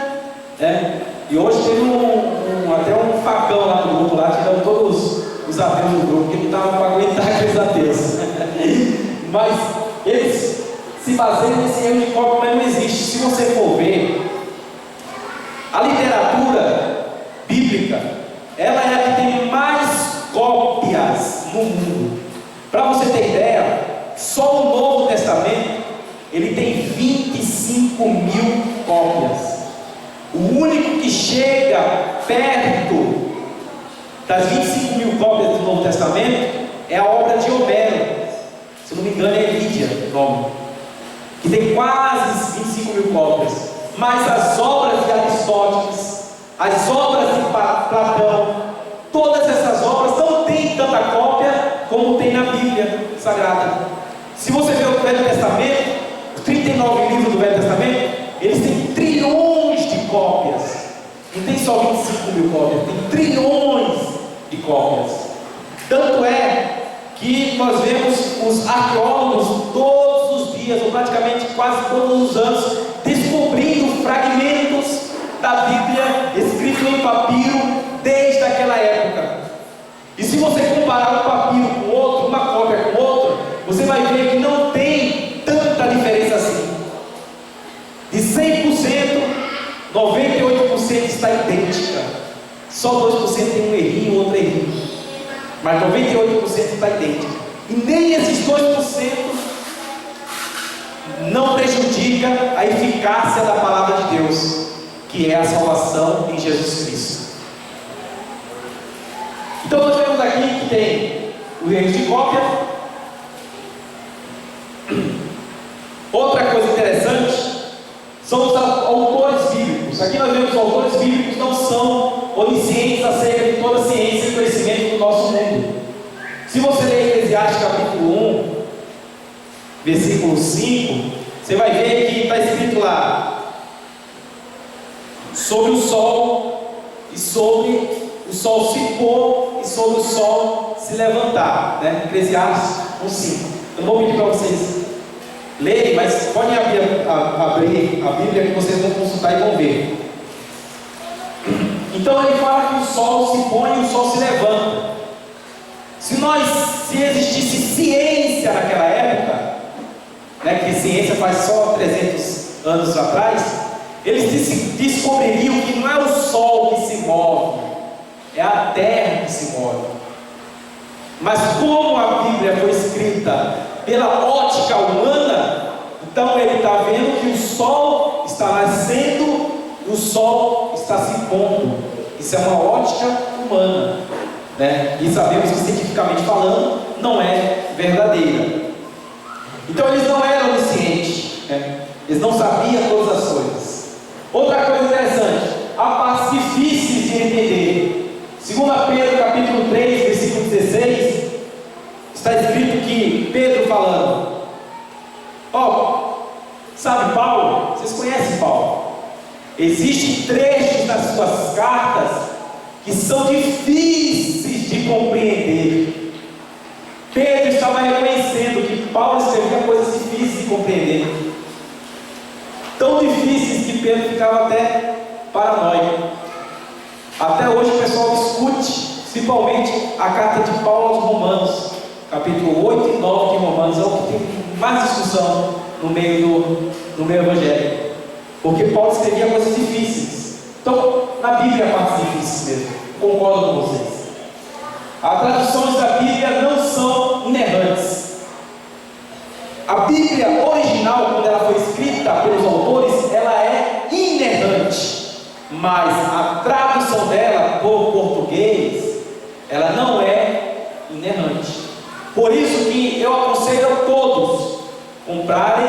e hoje teve até um facão lá no grupo, lá, tirando todos os ateus do grupo, que não estavam para aguentar aqueles ateus. Mas eles se baseiam nesse erro de cópia, mas não existe. Se você for ver, a literatura bíblica, ela é a que tem mais cópias no mundo. Para você ter ideia, só o Novo Testamento, ele tem 25 mil cópias. O único que chega perto das 25 mil cópias do Novo Testamento é a obra de Homero. Se não me engano é Lídia o nome. que tem quase 25 mil cópias. Mas as obras de Aristóteles, as obras de Platão, todas essas obras não têm tanta cópia como tem na Bíblia Sagrada. Se você ver o Velho Testamento, os 39 livros do Velho Testamento, eles têm trilhões de cópias. Não tem só 25 mil cópias, tem trilhões de cópias. Tanto é que nós vemos os arqueólogos todos os dias, ou praticamente quase todos os anos, descobrindo fragmentos da Bíblia escritos em papiro desde aquela época. E se você comparar um papiro com outro, uma cópia com outra, você vai ver que não tem tanta diferença assim. De 100%, 98% está idêntica. Só 2% tem um errinho, outro errinho. Mas 98% está idêntico. E nem esses 2% não prejudica a eficácia da palavra de Deus, que é a salvação em Jesus Cristo. Então nós vemos aqui que tem o erro de cópia. Outra coisa interessante são os autores bíblicos. Aqui nós vemos que os autores bíblicos não são oniscientes acerca de toda a ciência e conhecimento do nosso mundo. Se você ler Eclesiastes capítulo 1, versículo 5, você vai ver que está escrito lá sobre o sol e sobre o sol se pôr e sobre o sol se levantar, né? Eclesiastes 1:5. Eu não vou pedir para vocês lerem, mas podem abrir a Bíblia que vocês vão consultar e vão ver. Então ele fala que o sol se põe e o sol se levanta. Se existisse ciência naquela época, né, que ciência faz só 300 anos atrás, eles descobririam que não é o sol que se move, é a terra que se move. Mas como a Bíblia foi escrita pela ótica humana, então ele está vendo que o sol está nascendo e o sol está se pondo. Isso é uma ótica humana, né? E sabemos que cientificamente falando não é verdadeira. Então eles não eram oniscientes, né? Eles não sabiam todas as coisas. Outra coisa interessante, a parte difícil de entender. 2 Pedro capítulo 3, versículo 16, está escrito que Pedro falando, sabe Paulo? Vocês conhecem Paulo? Existem trechos das suas cartas que são difíceis de compreender. Pedro estava reconhecendo que Paulo escrevia coisas difíceis de compreender, tão difíceis que Pedro ficava até paranoico. Até hoje o pessoal discute, principalmente a carta de Paulo aos Romanos, capítulo 8 e 9 de Romanos, é o que tem mais discussão no meio evangélico, porque Paulo escrevia coisas difíceis. Então, na Bíblia há partes difíceis mesmo, concordo com vocês. As traduções da Bíblia não são inerrantes. A Bíblia original, quando ela foi escrita pelos autores, ela é inerrante, mas a tradução dela por português, ela não é inerrante. Por isso que eu aconselho a todos comprarem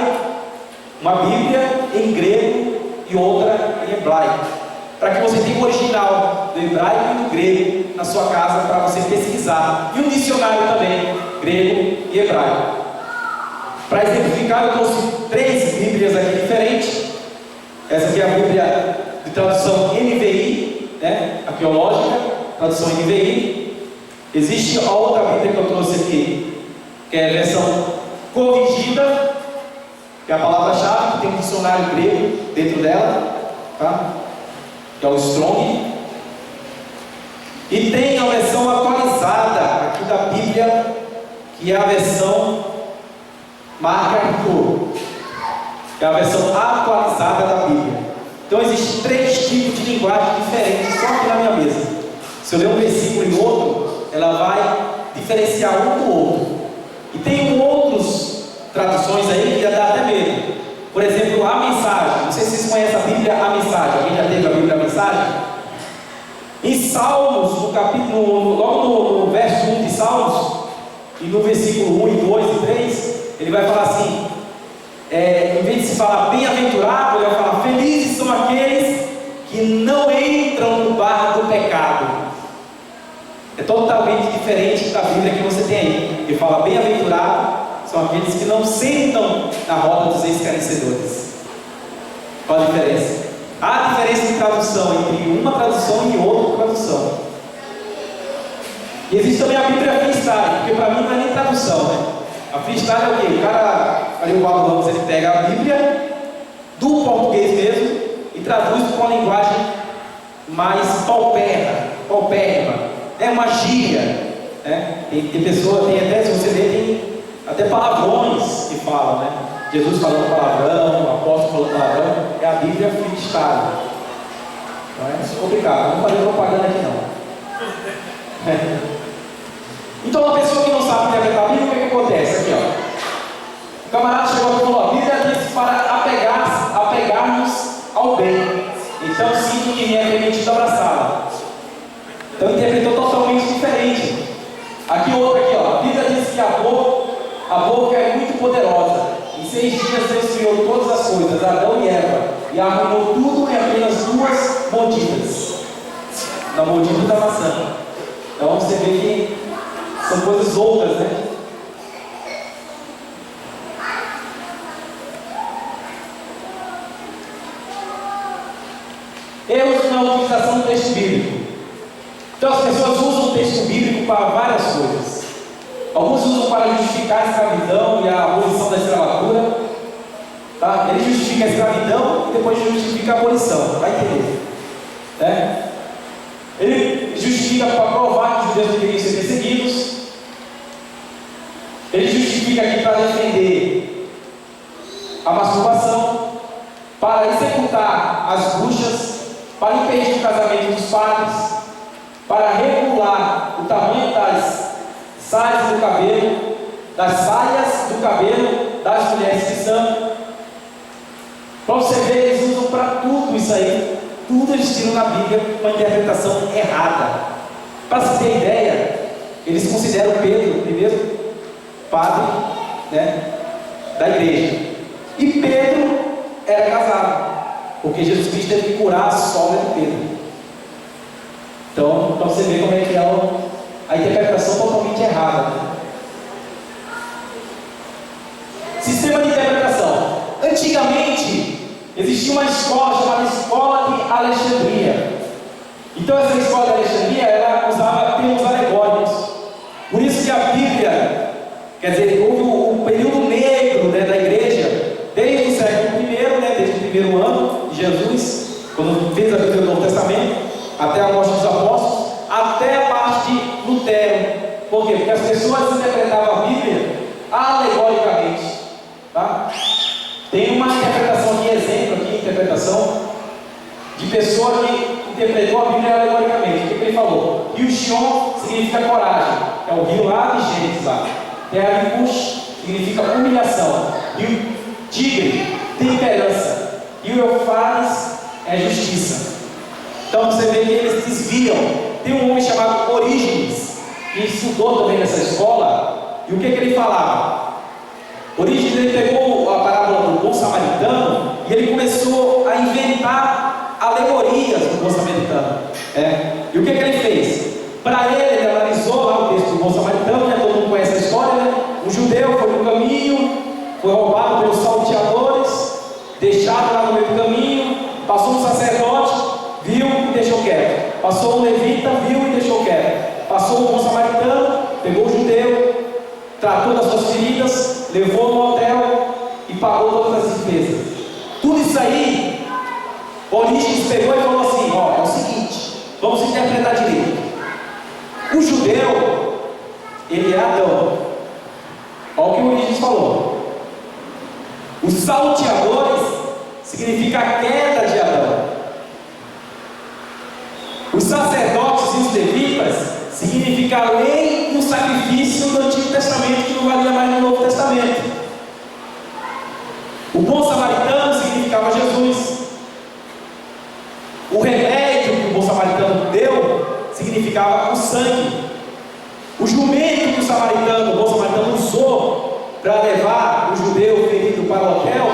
uma Bíblia em grego e outra em hebraico, para que você tenha o original do hebraico e do grego na sua casa para você pesquisar, e um dicionário também, grego e hebraico. Para exemplificar, eu trouxe 3 Bíblias aqui diferentes. Essa aqui é a Bíblia de tradução NVI, né, arqueológica, tradução NVI. Existe a outra Bíblia que eu trouxe aqui, que é a versão corrigida, que é a palavra-chave, que tem um dicionário grego dentro dela, tá? Que é o Strong. E tem a versão atualizada aqui da Bíblia, que é a versão MacArthur, que é a versão atualizada da Bíblia. Então existem 3 tipos de linguagem diferentes só aqui na minha mesa. Se eu ler um versículo e outro, ela vai diferenciar um do outro. E tem outras traduções aí que dá até medo. Por exemplo, a mensagem. Não sei se vocês conhecem a Bíblia, a mensagem. Alguém já teve a Bíblia, a mensagem? Em Salmos, no capítulo, logo no verso 1 de Salmos, e no versículo 1 e 2 e 3, ele vai falar assim: em vez de se falar bem-aventurado, ele vai falar: felizes são aqueles que não entram no barco do pecado. É totalmente diferente da Bíblia que você tem aí, que fala: bem-aventurado são aqueles que não sentam na roda dos escarnecedores. Qual a diferença? Há diferença de tradução entre uma tradução e outra tradução. E existe também a Bíblia freestyle, porque para mim não é nem tradução, né? A freestyle é o quê? O cara, ali o Paulo Ramos, ele pega a Bíblia do português mesmo e traduz com uma linguagem mais paupérrima. É uma gíria, né? Tem pessoa, tem até, se você ver, tem até palavrões que falam, né? Jesus falando palavrão, o apóstolo falando palavrão, é a Bíblia freestyle. Não é complicado, não vou fazer propaganda aqui não. Então, uma pessoa que não sabe interpretar a Bíblia, o que acontece? Aqui, ó. O camarada chegou aqui e falou: a Bíblia diz para apegar-nos ao bem. Então, sinto que me é permitido abraçá-la. Então, interpretou totalmente diferente. Aqui outra, aqui, ó. A Bíblia diz que a boca é muito poderosa. Em 6 dias Deus criou todas as coisas, Adão e Eva, e arrumou tudo em apenas 2 mordidas. Na mordida da maçã. Então você vê que são coisas outras, né? Erros na utilização do texto bíblico. Então as pessoas usam o texto bíblico para várias coisas. Alguns usam para justificar a escravidão e a abolição da escravatura. Tá? Ele justifica a escravidão e depois justifica a abolição. Vai entender? Né? Ele justifica para provar que os judeus deveriam ser perseguidos. Ele justifica aqui para defender a masturbação, para executar as bruxas, para impedir o casamento dos padres, para regular o tamanho das saias do cabelo, das mulheres cristãs. Para você ver, eles usam para tudo isso aí. Tudo eles tiram na Bíblia com uma interpretação errada. Para se ter ideia, eles consideram Pedro o primeiro padre, né, da igreja. E Pedro era casado, porque Jesus Cristo teve que curar a sogra de Pedro. Então, para você ver como é que é a interpretação totalmente errada, né? Sistema de interpretação. Antigamente existia uma escola chamada Escola de Alexandria. Então essa escola de Alexandria, ela usava termos alegóricos. Por isso que a Bíblia, quer dizer, houve o período negro, né, da igreja, desde o século I, né, desde o primeiro ano de Jesus, quando fez a Bíblia do Novo Testamento, até a morte dos apóstolos, até a parte de Lutero. Por quê? Porque as pessoas interpretavam a Bíblia alegoricamente. Tá? Tem uma interpretação aqui, exemplo aqui, interpretação de pessoa que interpretou a Bíblia alegoricamente. O que ele falou? Rio Xion significa coragem, é o rio lá de Gênesis lá. Terra de Cush significa humilhação. Rio Tigre, temperança. Rio Eufrates é justiça. Então você vê que eles desviam. Tem um homem chamado Orígenes, que estudou também nessa escola, e o que ele falava? Orígenes, ele pegou a parábola do bom samaritano e ele começou a inventar alegorias do bom samaritano. E o que ele fez? Para ele analisou lá o texto do bom samaritano, né? Todo mundo conhece a história, né? O judeu foi no caminho, foi roubado pelos salteadores, deixado lá no meio do caminho, passou um sacerdote, viu e deixou quieto. Passou um levita, viu e deixou quieto. Passou um bom samaritano, pegou o judeu, tratou das suas feridas, levou no hotel e pagou todas as despesas. Tudo isso aí, Orígenes pegou e falou assim: ó, é o seguinte, vamos interpretar direito. O judeu, ele é Adão. Olha o que o Orígenes falou. Os salteadores significa a queda de Adão. Os sacerdotes e os levitas significa a lei e o sacrifício do Antigo Testamento, que não valia mais no Novo Testamento. O bom samaritano significava Jesus. O remédio que o bom samaritano deu significava o sangue. O jumento que o bom samaritano usou para levar o judeu ferido para o hotel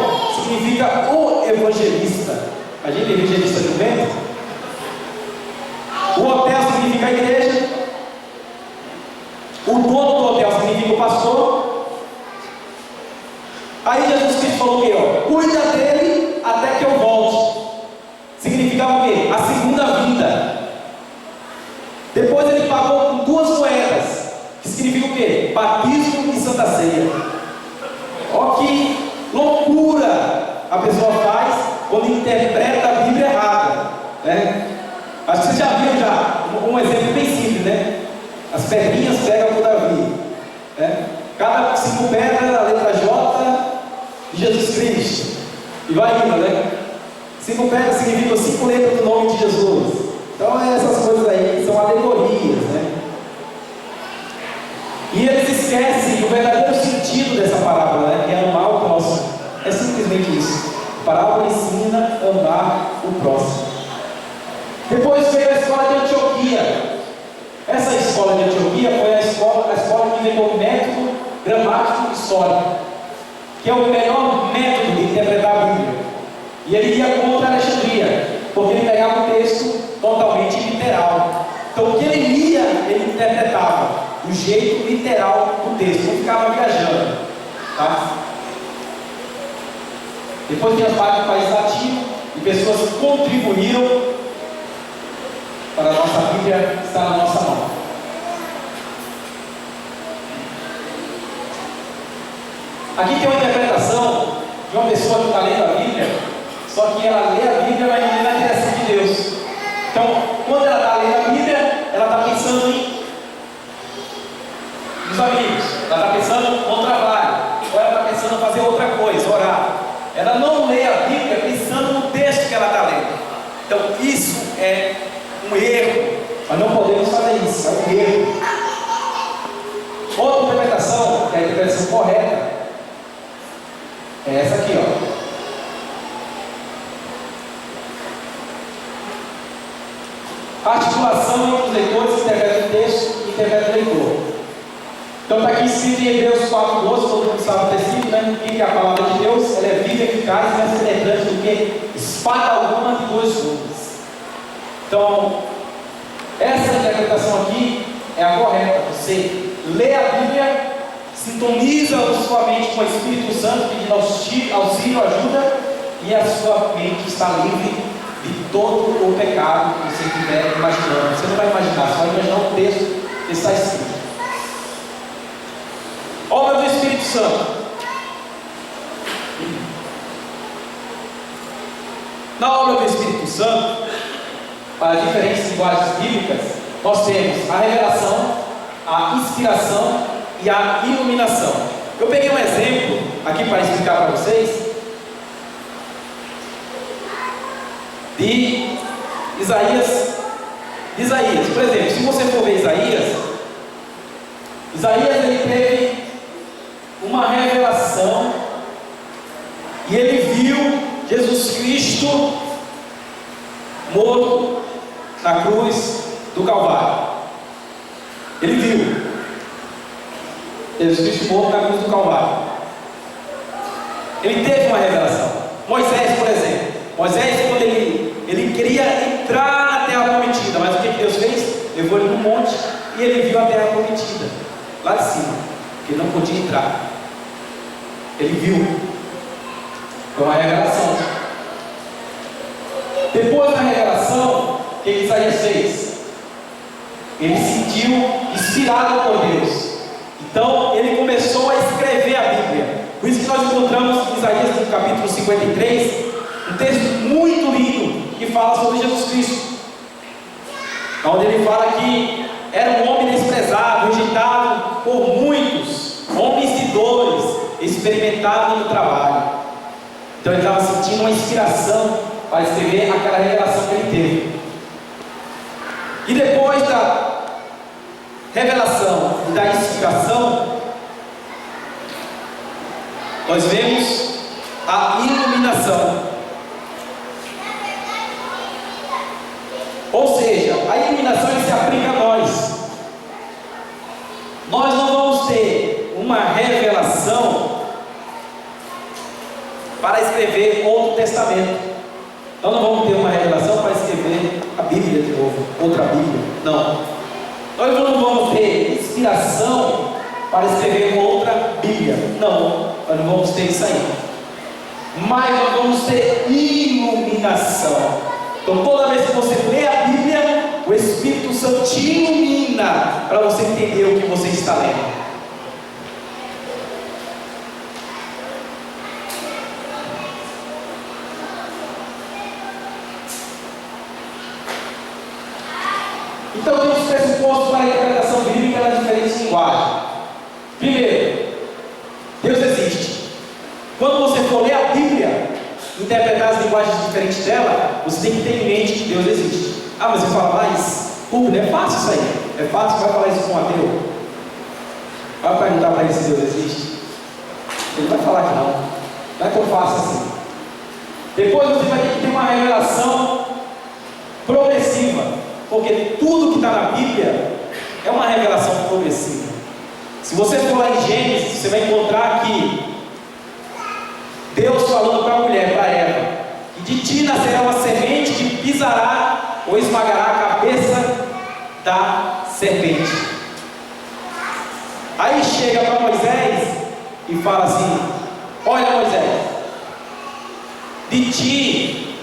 significa o evangelista. A gente é evangelista de um vento. O hotel significa a igreja. O dono do hotel significa o pastor. Aí Jesus Cristo falou o quê? Cuida dele até que eu volte. Significava o quê? A segunda vinda. Depois ele pagou com 2 moedas, que significa o quê? Batismo e Santa Ceia. Olha que loucura a pessoa faz quando interpreta a Bíblia errada, né? Acho que vocês já viram um exemplo bem simples, né? As pedrinhas pegam por Davi, né? Cada 5 pedras, a letra J de Jesus Cristo, e vai indo, né? 5 pedras significam 5 letras do nome de Jesus. Então essas coisas aí são alegorias, né? E eles esquecem o verdadeiro sentido dessa parábola, né? Que é amar o próximo. É simplesmente isso. A parábola ensina a amar o próximo. Depois veio a escola de Antioquia. Essa escola de Antioquia foi a escola que inventou o método gramático histórico, que é o melhor método de interpretar a Bíblia. E ele ia contra a Alexandria, porque ele pegava o texto totalmente literal. Então o que ele lia, ele interpretava do jeito literal do texto, não ficava viajando, tá? Depois tinha parte do país latino e pessoas contribuíram para a nossa Bíblia estar na nossa mão. Aqui tem uma interpretação de uma pessoa que está lendo a Bíblia, só que ela lê a Bíblia, mas lê na direção de Deus. Então, quando ela está lendo a Bíblia, ela está pensando nos amigos, ela está pensando no trabalho, ou ela está pensando em fazer outra coisa, orar. Ela não lê a Bíblia pensando no texto que ela está lendo. Então, isso é um erro. Nós não podemos fazer isso, é um erro. Outra interpretação, que é a interpretação correta, é essa aqui, ó. A articulação entre os leitores que interpreta o texto e interpreta o leitor. Então está aqui escrito em Hebreus 4:12, todo mundo sabe o versículo, né? Que a palavra de Deus, ela é viva, eficaz e mais penetrante do que espada alguma de 2 gumes. Então, essa interpretação aqui é a correta. Você lê a Bíblia, sintoniza a sua mente com o Espírito Santo, pedindo auxílio, ajuda, e a sua mente está livre de todo o pecado que você estiver imaginando. Você não vai imaginar, você vai imaginar o texto que está escrito. Obra do Espírito Santo. Na obra do Espírito Santo, para as diferentes linguagens bíblicas, nós temos a revelação, a inspiração e a iluminação. Eu peguei um exemplo aqui para explicar para vocês de Isaías. Por exemplo, se você for ver Isaías ele teve uma revelação e ele viu Jesus Cristo morto na cruz do Calvário. Ele viu Jesus Cristo morto na cruz do Calvário. Ele teve uma revelação. Moisés, por exemplo, quando ele queria entrar na terra prometida, mas o que Deus fez? Levou ele no monte e ele viu a terra prometida lá de cima, que ele não podia entrar. Ele viu. Foi uma revelação. Depois da revelação, o que Isaías fez? Ele se sentiu inspirado por Deus. Então ele começou a escrever a Bíblia. Por isso que nós encontramos em Isaías no capítulo 53 um texto muito lindo que fala sobre Jesus Cristo, onde ele fala que era um homem desprezado, rejeitado por muitos, homens de dores, experimentado no trabalho. Então ele estava sentindo uma inspiração para escrever aquela revelação que ele teve. E depois da revelação e da inspiração, nós vemos a iluminação. Ou seja, a iluminação se aplica a nós. Nós não vamos ter uma revelação para escrever outro testamento. Então não vamos ter uma revelação para escrever a Bíblia de novo, outra Bíblia. Não. Nós não vamos ter inspiração para escrever outra Bíblia. Não, nós não vamos ter isso aí. Mas nós vamos ter iluminação. Então toda vez que você lê a Bíblia, o Espírito Santo te ilumina para você entender o que você está lendo. Então temos pressupostos para a interpretação bíblica nas diferentes linguagens. Primeiro, Deus existe. Quando você for ler a Bíblia, interpretar as linguagens diferentes dela, você tem que ter em mente que Deus existe. Ah, mas você fala, mas é fácil isso aí. É fácil, vai falar isso com um ateu. Vai perguntar para ele se Deus existe. Ele vai falar que não. Não é tão fácil assim. Depois você vai ter que ter uma revelação progressiva. Porque tudo que está na Bíblia é uma revelação progressiva. Se você for lá em Gênesis, você vai encontrar que Deus falando para a mulher, para Eva, que de ti nascerá uma semente que pisará ou esmagará a cabeça da serpente. Aí chega para Moisés e fala assim: olha, Moisés, de ti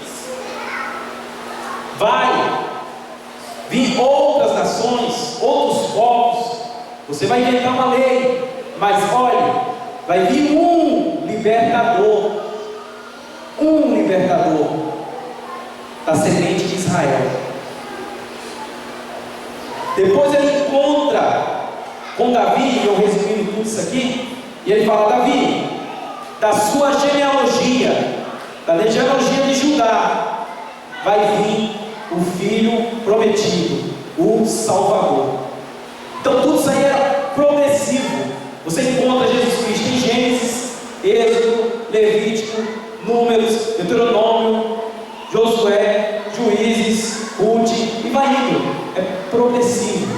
vai vir outras nações, outros povos, você vai inventar uma lei, mas olha, vai vir um libertador da semente de Israel. Depois ele encontra com Davi, eu resumindo tudo isso aqui, e ele fala: Davi, da sua genealogia, da genealogia de Judá, vai vir o Filho prometido, o Salvador. Então tudo isso aí era progressivo. Você encontra Jesus Cristo em Gênesis, Êxodo, Levítico, Números, Deuteronômio, Josué, Juízes, Ruth, e vai indo. É progressivo.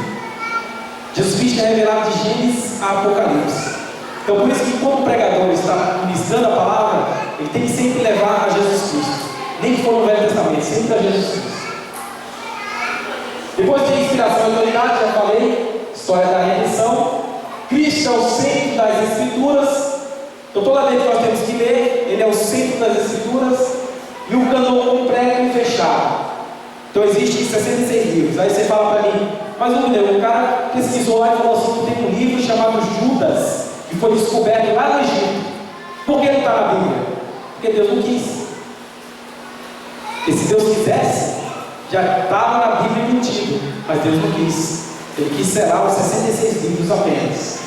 Jesus Cristo é revelado de Gênesis a Apocalipse. Então por isso que quando o pregador está ministrando a palavra, ele tem que sempre levar a Jesus Cristo. Nem que for no Velho Testamento, sempre a Jesus Cristo. Depois de inspiração e autoridade, já falei, história da redenção. Cristo é o centro das Escrituras. Então toda vez que nós temos que ler, ele é o centro das Escrituras. E o cânon completo e fechado. Então existem 66 livros. Aí você fala para mim: mas o cara pesquisou lá e falou assim que tem um livro chamado Judas, que foi descoberto lá no Egito. Por que não está na Bíblia? Porque Deus não quis. Porque se Deus quisesse, já estava na Bíblia embutido, mas Deus não quis. Ele quis selar os 66 livros apenas.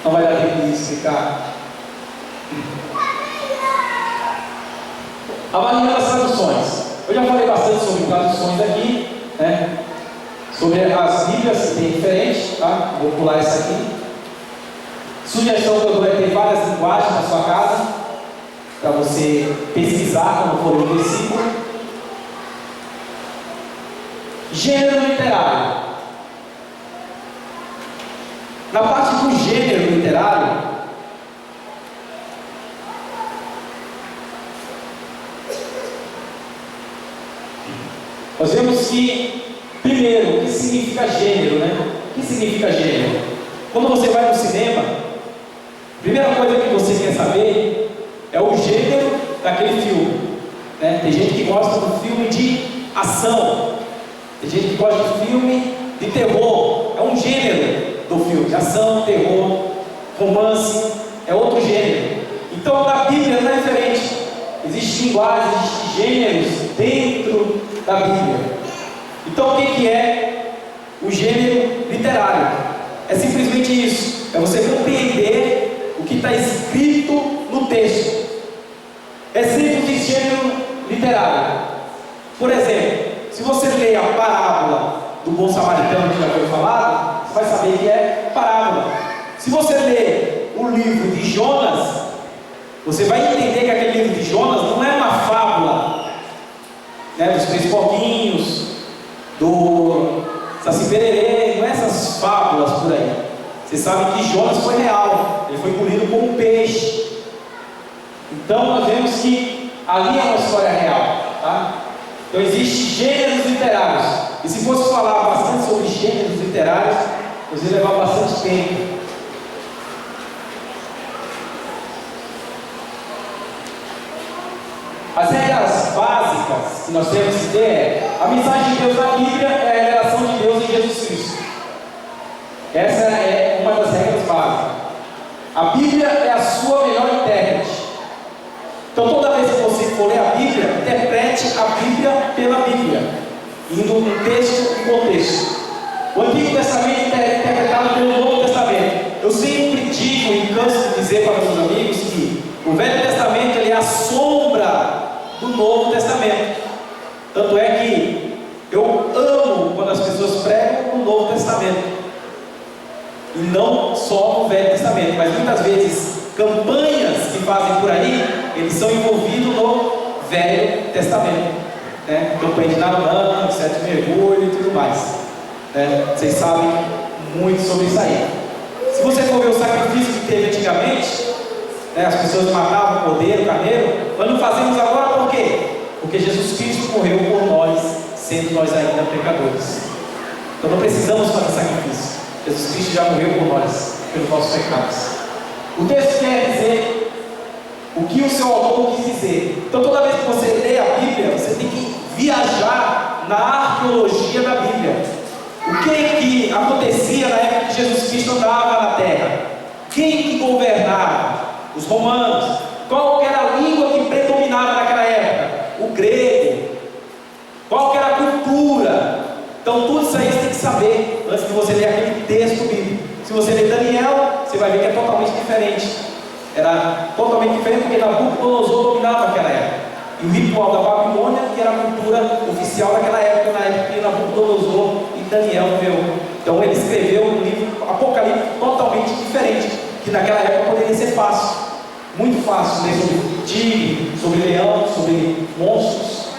Não vai dar tempo de explicar. Avaliando as traduções. Eu já falei bastante sobre traduções aqui, né? Sobre as Bíblias que tem diferente, tá? Vou pular essa aqui. Sugestão que eu dou é ter várias linguagens na sua casa, para você pesquisar quando for o versículo. Gênero literário. Na parte do gênero literário, nós vemos que, primeiro, o que significa gênero, né? O que significa gênero? Quando você vai no cinema, a primeira coisa que você quer saber é o gênero daquele filme, né? Tem gente que gosta do filme de ação. Tem gente que gosta de filme de terror. É um gênero do filme, de ação, terror, romance, é outro gênero. Então na Bíblia não é diferente. Existem linguagens, existem gêneros dentro da Bíblia. Então o que é o gênero literário? É simplesmente isso. É você compreender o que está escrito no texto. Exemplos de gênero literário. Por exemplo, se você ler a parábola do bom samaritano que já foi falado, você vai saber que é parábola. Se você ler o livro de Jonas, você vai entender que aquele livro de Jonas não é uma fábula, né, dos três porquinhos, do Saci Pererê, não é essas fábulas por aí. Você sabe que Jonas foi real, ele foi engolido como um peixe. Então nós vemos que ali é uma história real, tá? Então existem gêneros literários, e se fosse falar bastante sobre gêneros literários, nós ia levar bastante tempo. As regras básicas que nós temos que ter é: a mensagem de Deus na Bíblia é a revelação de Deus em Jesus Cristo. Essa é uma das regras básicas. A Bíblia é a sua melhor intérprete. Então toda vez que você for ler a Bíblia, interprete a Bíblia pela Bíblia, indo um texto em contexto. O Antigo Testamento é interpretado pelo Novo Testamento. Eu sempre digo e canso de dizer para meus amigos que o Velho Testamento ele é a sombra do Novo Testamento. Tanto é que eu amo quando as pessoas pregam no Novo Testamento e não só no Velho Testamento, mas muitas vezes campanhas que fazem por aí, eles são envolvidos no Velho Testamento, né? Campanha de Naamã, 7 mergulho e tudo mais, né? Vocês sabem muito sobre isso aí. Se você for ver o sacrifício que teve antigamente, né, as pessoas matavam o cordeiro, o carneiro, nós não fazemos agora por quê? Porque Jesus Cristo morreu por nós, sendo nós ainda pecadores. Então não precisamos fazer sacrifício. Jesus Cristo já morreu por nós, pelos nossos pecados. O texto quer dizer o que o seu autor quis dizer. Então toda vez que você lê a Bíblia, você tem que viajar na arqueologia da Bíblia. O que acontecia na época que Jesus Cristo andava na terra? Quem que governava? Os romanos. Qual era a língua que predominava naquela época? O grego. Qual era a cultura? Então tudo isso aí você tem que saber antes de você ler aquele texto bíblico. Se você ler Daniel, você vai ver que é totalmente diferente. Era totalmente diferente porque Nabucodonosor dominava aquela época. E o ritual da Babilônia, que era a cultura oficial daquela época, na época que Nabucodonosor e Daniel viveu. Então ele escreveu um livro Apocalipse totalmente diferente, que naquela época poderia ser fácil, muito fácil, ler sobre tigre, sobre leão, sobre monstros.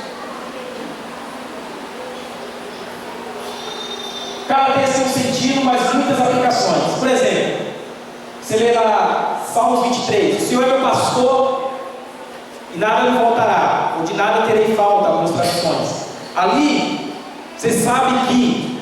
Cada texto tem um sentido, mas muitas aplicações. Por exemplo, você lê lá Salmos 23: o Senhor é meu pastor e nada me faltará, ou de nada terei falta, algumas traduções. Ali, você sabe que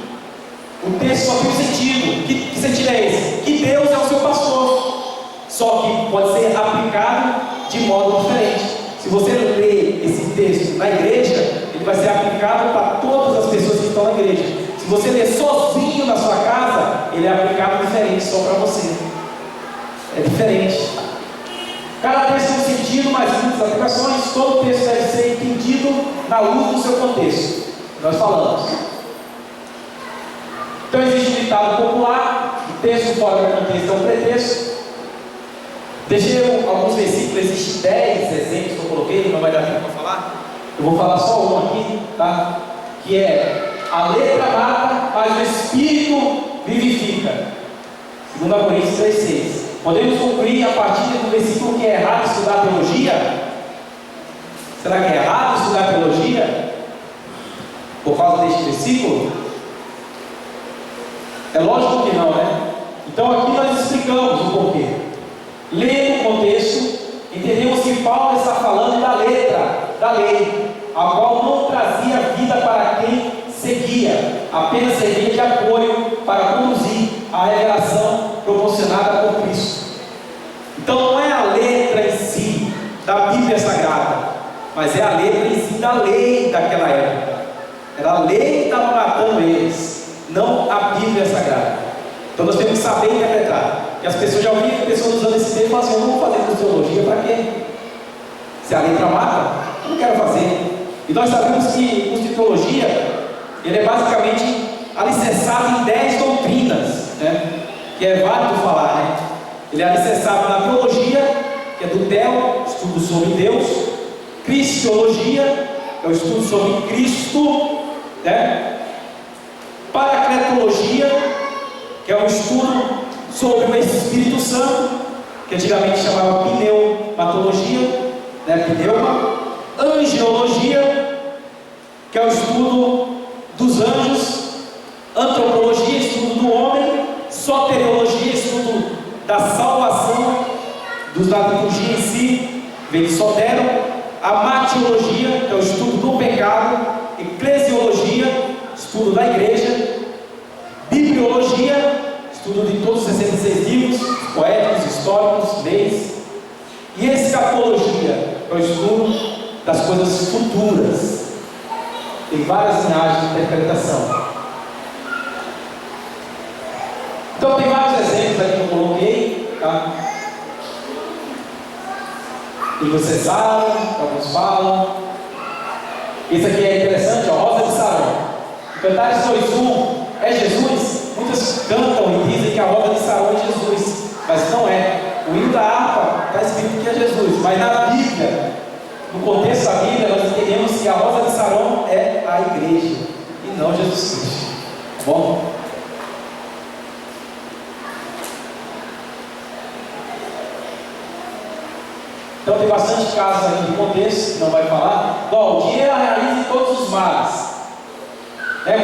o texto só tem um sentido. Que sentido é esse? Que Deus é o seu pastor. Só que pode ser aplicado de modo diferente. Se você ler esse texto na igreja, ele vai ser aplicado para todas as pessoas que estão na igreja. Se você ler sozinho na sua casa, ele é aplicado diferente só para você. É diferente. Cada texto tem um sentido, mas muitas aplicações. Todo texto deve ser entendido na luz do seu contexto. Nós falamos. Então existe um ditado popular: o texto fora do contexto é um pretexto. Deixei alguns versículos, existem 10 exemplos que eu coloquei, não vai dar tempo para falar. Eu vou falar só um aqui, tá? Que é: a letra mata, mas o Espírito vivifica. 2 Coríntios 3,6. Podemos concluir a partir do versículo que é errado estudar teologia? Será que é errado estudar teologia por causa deste versículo? É lógico que não, né? Então aqui nós explicamos o porquê. Lendo o contexto, entendemos que Paulo está falando da letra da lei, a qual não trazia vida para quem seguia, apenas servia de apoio para conduzir a revelação proporcionada por Cristo. Então não é a letra em si da Bíblia Sagrada, mas é a letra em si da lei daquela época. Era a lei que estava matando eles, não a Bíblia Sagrada. Então nós temos que saber interpretar. E as pessoas já ouviram pessoas usando esse texto e falam assim: eu não vou fazer teologia para quê? Se a letra mata, eu não quero fazer. E nós sabemos que o curso de teologia, ele é basicamente alicerçado em 10 doutrinas, né? Que é válido falar, né? Ele é alicerçado na teologia, que é do Teo, estudo sobre Deus; Cristologia, é o estudo sobre Cristo, né? Paracletologia, que é o estudo sobre o Espírito Santo, que antigamente chamava pneumatologia, né? Pneuma. Angelologia, que é o estudo dos anjos. Antropologia, estudo do homem. Soteriologia, estudo da salvação, da liturgia em si. vem de sotero, amatiologia, que é o estudo do pecado, eclesiologia, estudo da igreja, bibliologia, estudo de todos os 66 livros, poéticos, históricos, leis, e escatologia, que é o estudo das coisas futuras. Tem várias linhagens de interpretação. Então tem vários exemplos aqui que eu coloquei, tá? E vocês sabem, alguns falam. Esse aqui é interessante, ó, Rosa de Saron. Cantares 2:1 é Jesus? Muitos cantam e dizem que a Rosa de Saron é Jesus, mas não é. O hino da harpa está escrito que é Jesus, mas na Bíblia, no contexto da Bíblia, nós entendemos que a Rosa de Saron é a igreja e não Jesus Cristo. Tá bom? Então tem bastante casos aqui de contexto, que não vai falar. Igual, o dinheiro é a raiz de todos os males.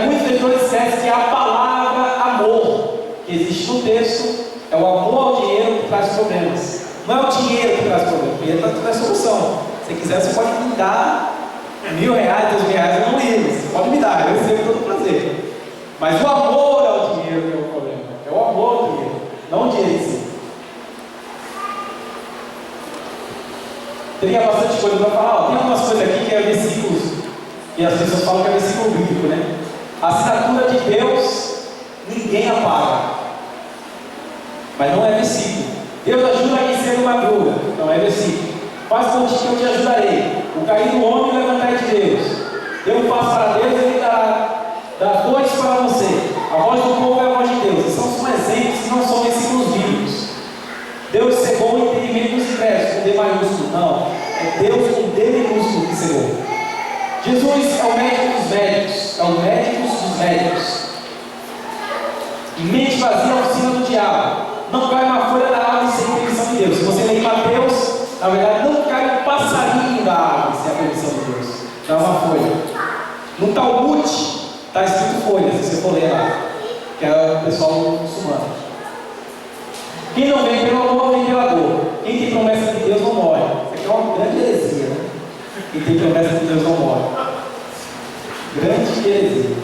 Muitos leitores esquecem que a palavra amor, que existe no texto, é o amor ao dinheiro que traz problemas. Não é o dinheiro que traz problemas, o dinheiro traz solução. Se quiser, você pode me dar R$1.000, R$2.000, eu não ligo. Você pode me dar, eu recebo todo prazer. Mas o amor ao dinheiro que é o problema. É o amor ao dinheiro, não o dinheiro em si. Teria bastante coisa para falar. Tem algumas coisas aqui que é versículos, e as pessoas falam que é versículo bíblico, né? A assinatura de Deus, ninguém apaga. Mas não é versículo. Deus ajuda a quem cedo madruga, não é versículo. Faz por ti que eu te ajudarei. O caído homem levantai de Deus. Eu faço para Deus, ele dará dores para você. A voz do povo é a voz de Deus. Esses são exemplos que não são versículos bíblicos. Deus cegou o entendimento dos ingressos com D maiúsculo. Não, é Deus com D minúsculo que cegou. Jesus é o médico dos médicos, é o médico dos médicos. Mente vazia é o sino do diabo. Não cai uma folha da árvore sem permissão de Deus. Se você ler em Mateus, na verdade, não cai um passarinho da árvore sem a permissão de Deus. Dá uma folha. No Talmud está escrito folha, se você for ler lá, que é o pessoal muçulmano. Quem não vem pelo amor, vem pela dor. Quem tem promessa de Deus não morre. Isso aqui é uma grande heresia, né? Quem tem promessa de Deus não morre. Grande heresia.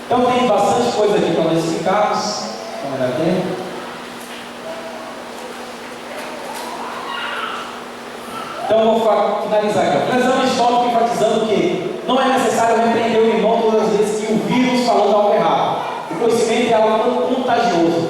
Então tem bastante coisa aqui para nós explicarmos. Não vai dar tempo. Então eu vou finalizar aqui. Finalizando o histórico, enfatizando que não é necessário repreender o irmão todas as vezes que o vírus falando algo errado. O conhecimento é algo contagioso,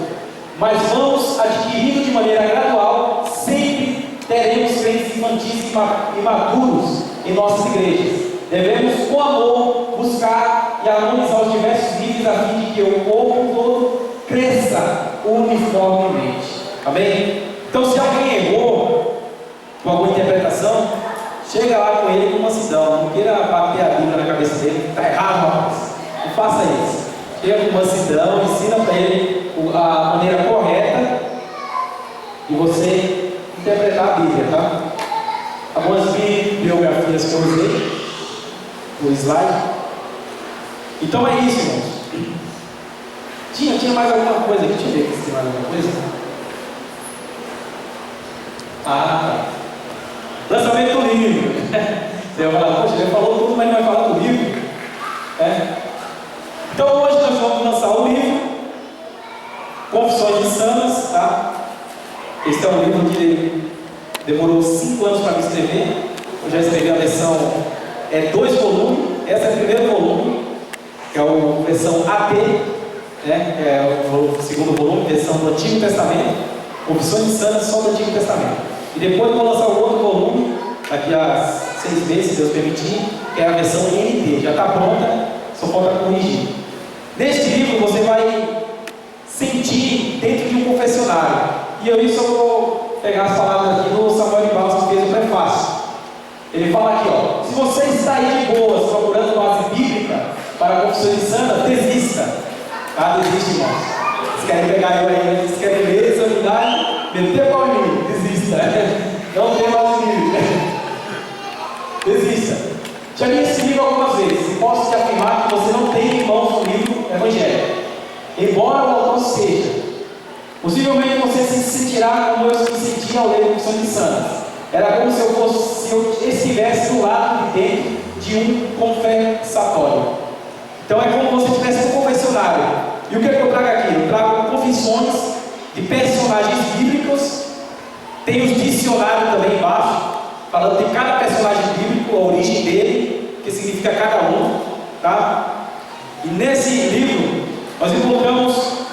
mas vamos adquirindo de maneira gradual. Sempre teremos crentes infantis e maduros em nossas igrejas. Devemos, com amor, buscar e harmonizar os diversos níveis a fim de que o povo todo cresça uniformemente. Amém? Então, se alguém errou com alguma interpretação, chega lá com ele com mansidão. Não queira bater a Bíblia na cabeça dele, está errado, rapaz. Não faça isso. Chega com mansidão, ensina para ele a maneira correta de você interpretar a Bíblia, tá? Algumas biografias que eu usei no slide. Então é isso, irmãos. Tinha mais alguma coisa aqui? Deixa eu ver se tem mais alguma coisa. Ah, tá. Lançamento do livro. Você vai falar, poxa, ele falou tudo, mas não vai falar do livro. Então hoje nós vamos lançar o livro Confissões Insanas, tá? Este é um livro que demorou 5 anos para me escrever. Eu já escrevi a versão 2 volumes. Essa é o primeiro volume, que é a versão AP, né? É o segundo volume, versão do Antigo Testamento. Confissões Insanas só do Antigo Testamento. E depois eu vou lançar o outro volume, daqui a 6 meses, se Deus permitir, que é a versão NT. Já está pronta, só falta corrigir. Neste livro você vai sentir dentro de um confessionário. E eu isso eu vou pegar as palavras aqui do Samuel de Barros, que fez o prefácio. Ele fala aqui, ó: se você está aí de boas procurando base bíblica para confissões insanas, desista. Tá? Desiste, irmãos. Vocês querem pegar eu aí, vocês querem ler essa unidade, meter pau em mim, desista. Não tem base bíblica. Desista. Já li esse livro algumas vezes e posso te afirmar que você não tem em mãos um livro evangélico. Embora o autor seja Possivelmente você se sentirá como eu me sentia ao ler Confissões de Santos. Era como se eu estivesse do lado de dentro de um confessatório. Então é como se você estivesse no confessionário. E o que é que eu trago aqui? Eu trago confissões de personagens bíblicos. Tem os dicionários também embaixo, falando de cada personagem bíblico, a origem dele, o que significa cada um, tá? E nesse livro nós encontramos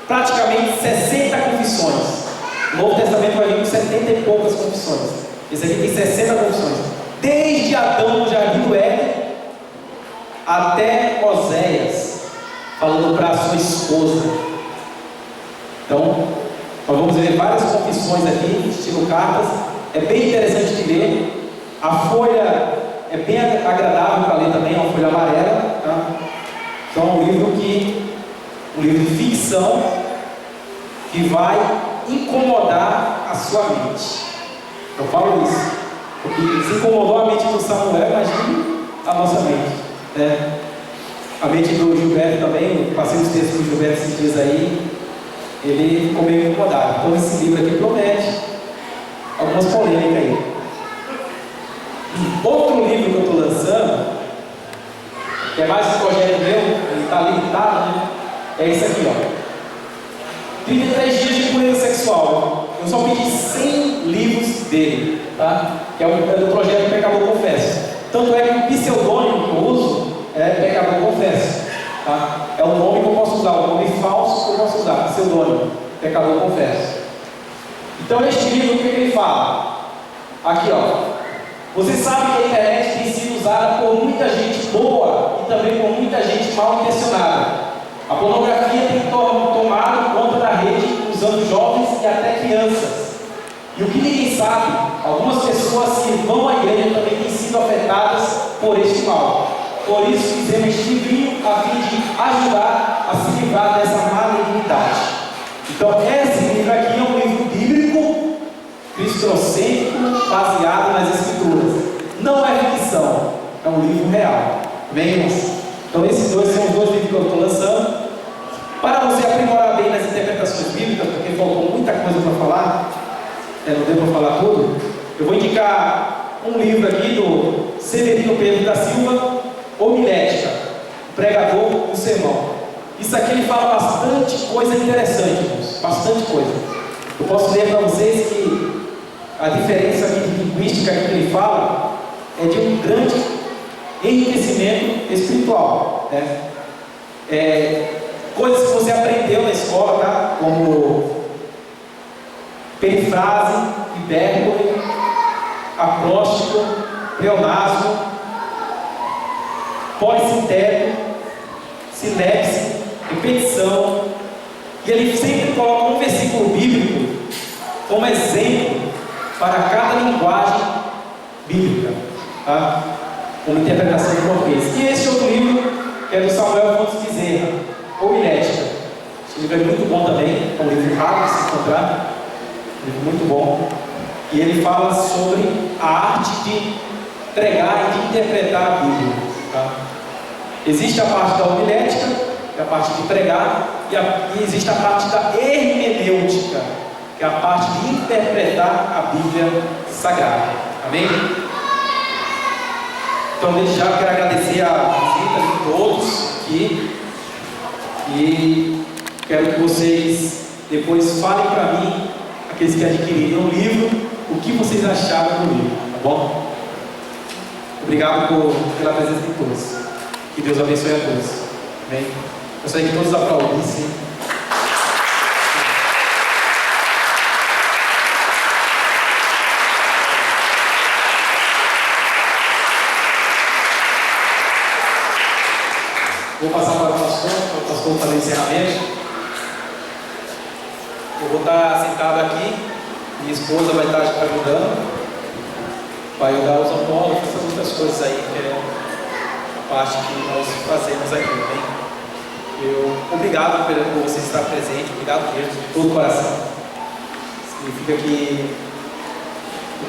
praticamente 60 confissões. O Novo Testamento vai vir com 70 e poucas confissões. Esse aqui tem 60 confissões. Desde Adão no jardim do Éden até Oséias, falando para a sua esposa. Então, nós vamos ver várias confissões aqui, estilo cartas. É bem interessante de ler. A folha é bem agradável para ler também, é uma folha amarela. Tá? Então, é um livro de ficção que vai incomodar a sua mente. Eu falo isso, porque se incomodou a mente do Samuel, imagine a nossa mente, né? A mente do Gilberto também, eu passei os textos do Gilberto esses dias aí, ele ficou meio incomodado. Então esse livro aqui promete algumas polêmicas aí. Outro livro que eu estou lançando, que é mais um projeto meu, ele está limitado, né? É esse aqui, ó. 33 dias de pureza sexual. Eu só pedi 100 livros dele, tá? Que é do projeto Pecador Confesso. Tanto é que o pseudônimo que eu uso é Pecador Confesso, tá? É o nome que eu posso usar, o nome falso que eu posso usar, pseudônimo, Pecador Confesso. Então este livro, o que ele fala? Aqui, ó. Você sabe que a internet tem sido usada por muita gente boa e também por muita gente mal intencionada. A pornografia tem tomado conta da rede, usando jovens e até crianças. E o que ninguém sabe, algumas pessoas que vão à igreja também têm sido afetadas por este mal. Por isso fizemos este livrinho a fim de ajudar a se livrar dessa malignidade. Então esse livro aqui é um livro bíblico, cristocêntrico, baseado nas Escrituras. Não é ficção, é um livro real. Amém, irmãos? Então esses dois são os dois livros que eu estou lançando. Para você aprimorar bem nas interpretações bíblicas, porque faltou muita coisa para falar, não deu para falar tudo, eu vou indicar um livro aqui do Severino Pedro da Silva, Homilética, Pregador do Sermão. Isso aqui ele fala bastante coisa interessante, irmãos, bastante coisa. Eu posso ler para vocês que a diferença aqui de linguística que ele fala é de um grande enriquecimento espiritual, né? Coisas que você aprendeu na escola, tá? Como perifrase, hipérbole, acróstico, pleonasmo, polissintético, sinapse, repetição. E ele sempre coloca um versículo bíblico como exemplo para cada linguagem bíblica, tá? Como interpretação em português. E esse outro livro, que é do Samuel Fontes Bezerra, Homilética. Esse livro é muito bom também, é um livro raro de se encontrar, um livro muito bom. E ele fala sobre a arte de pregar e de interpretar a Bíblia, tá? Existe a parte da homilética, que é a parte de pregar, e existe a parte da hermenêutica, que é a parte de interpretar a Bíblia Sagrada. Amém? Então, desde já, eu quero agradecer a visita de todos aqui. E quero que vocês depois falem para mim, aqueles que adquiriram o livro, o que vocês acharam do livro, tá bom? Obrigado pela presença de todos. Que Deus abençoe a todos. Amém? Gostaria que todos aplaudissem. Vou passar para o pastor fazer o encerramento. Eu vou estar sentado aqui, minha esposa vai estar ajudando, vai ajudar os ampólogos, essas outras coisas aí, que é a parte que nós fazemos aqui, bem? Obrigado por você estar presente, obrigado mesmo, de todo o coração. Significa que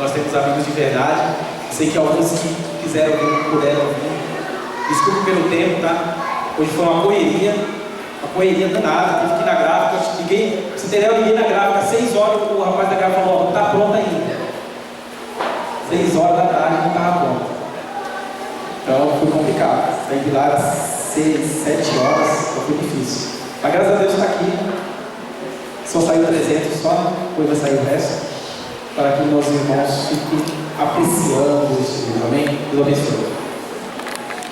nós temos amigos de verdade. Sei que alguns que quiseram vir, puderam vir. Desculpe pelo tempo, tá? Hoje foi uma correria, uma correria danada, tive que ir na gráfica, liguei, se entendeu? Eu liguei na gráfica às 6 horas, o rapaz da gráfica falou, não está pronto ainda. 6 horas da tarde não estava pronto. Então foi complicado. Saí de lá às 6, 7 horas, então foi difícil. Mas graças a Deus está aqui. Só saiu 300 só, depois vai sair o resto. Para que meus irmãos fiquem apreciando isso. Amém? Deus abençoe.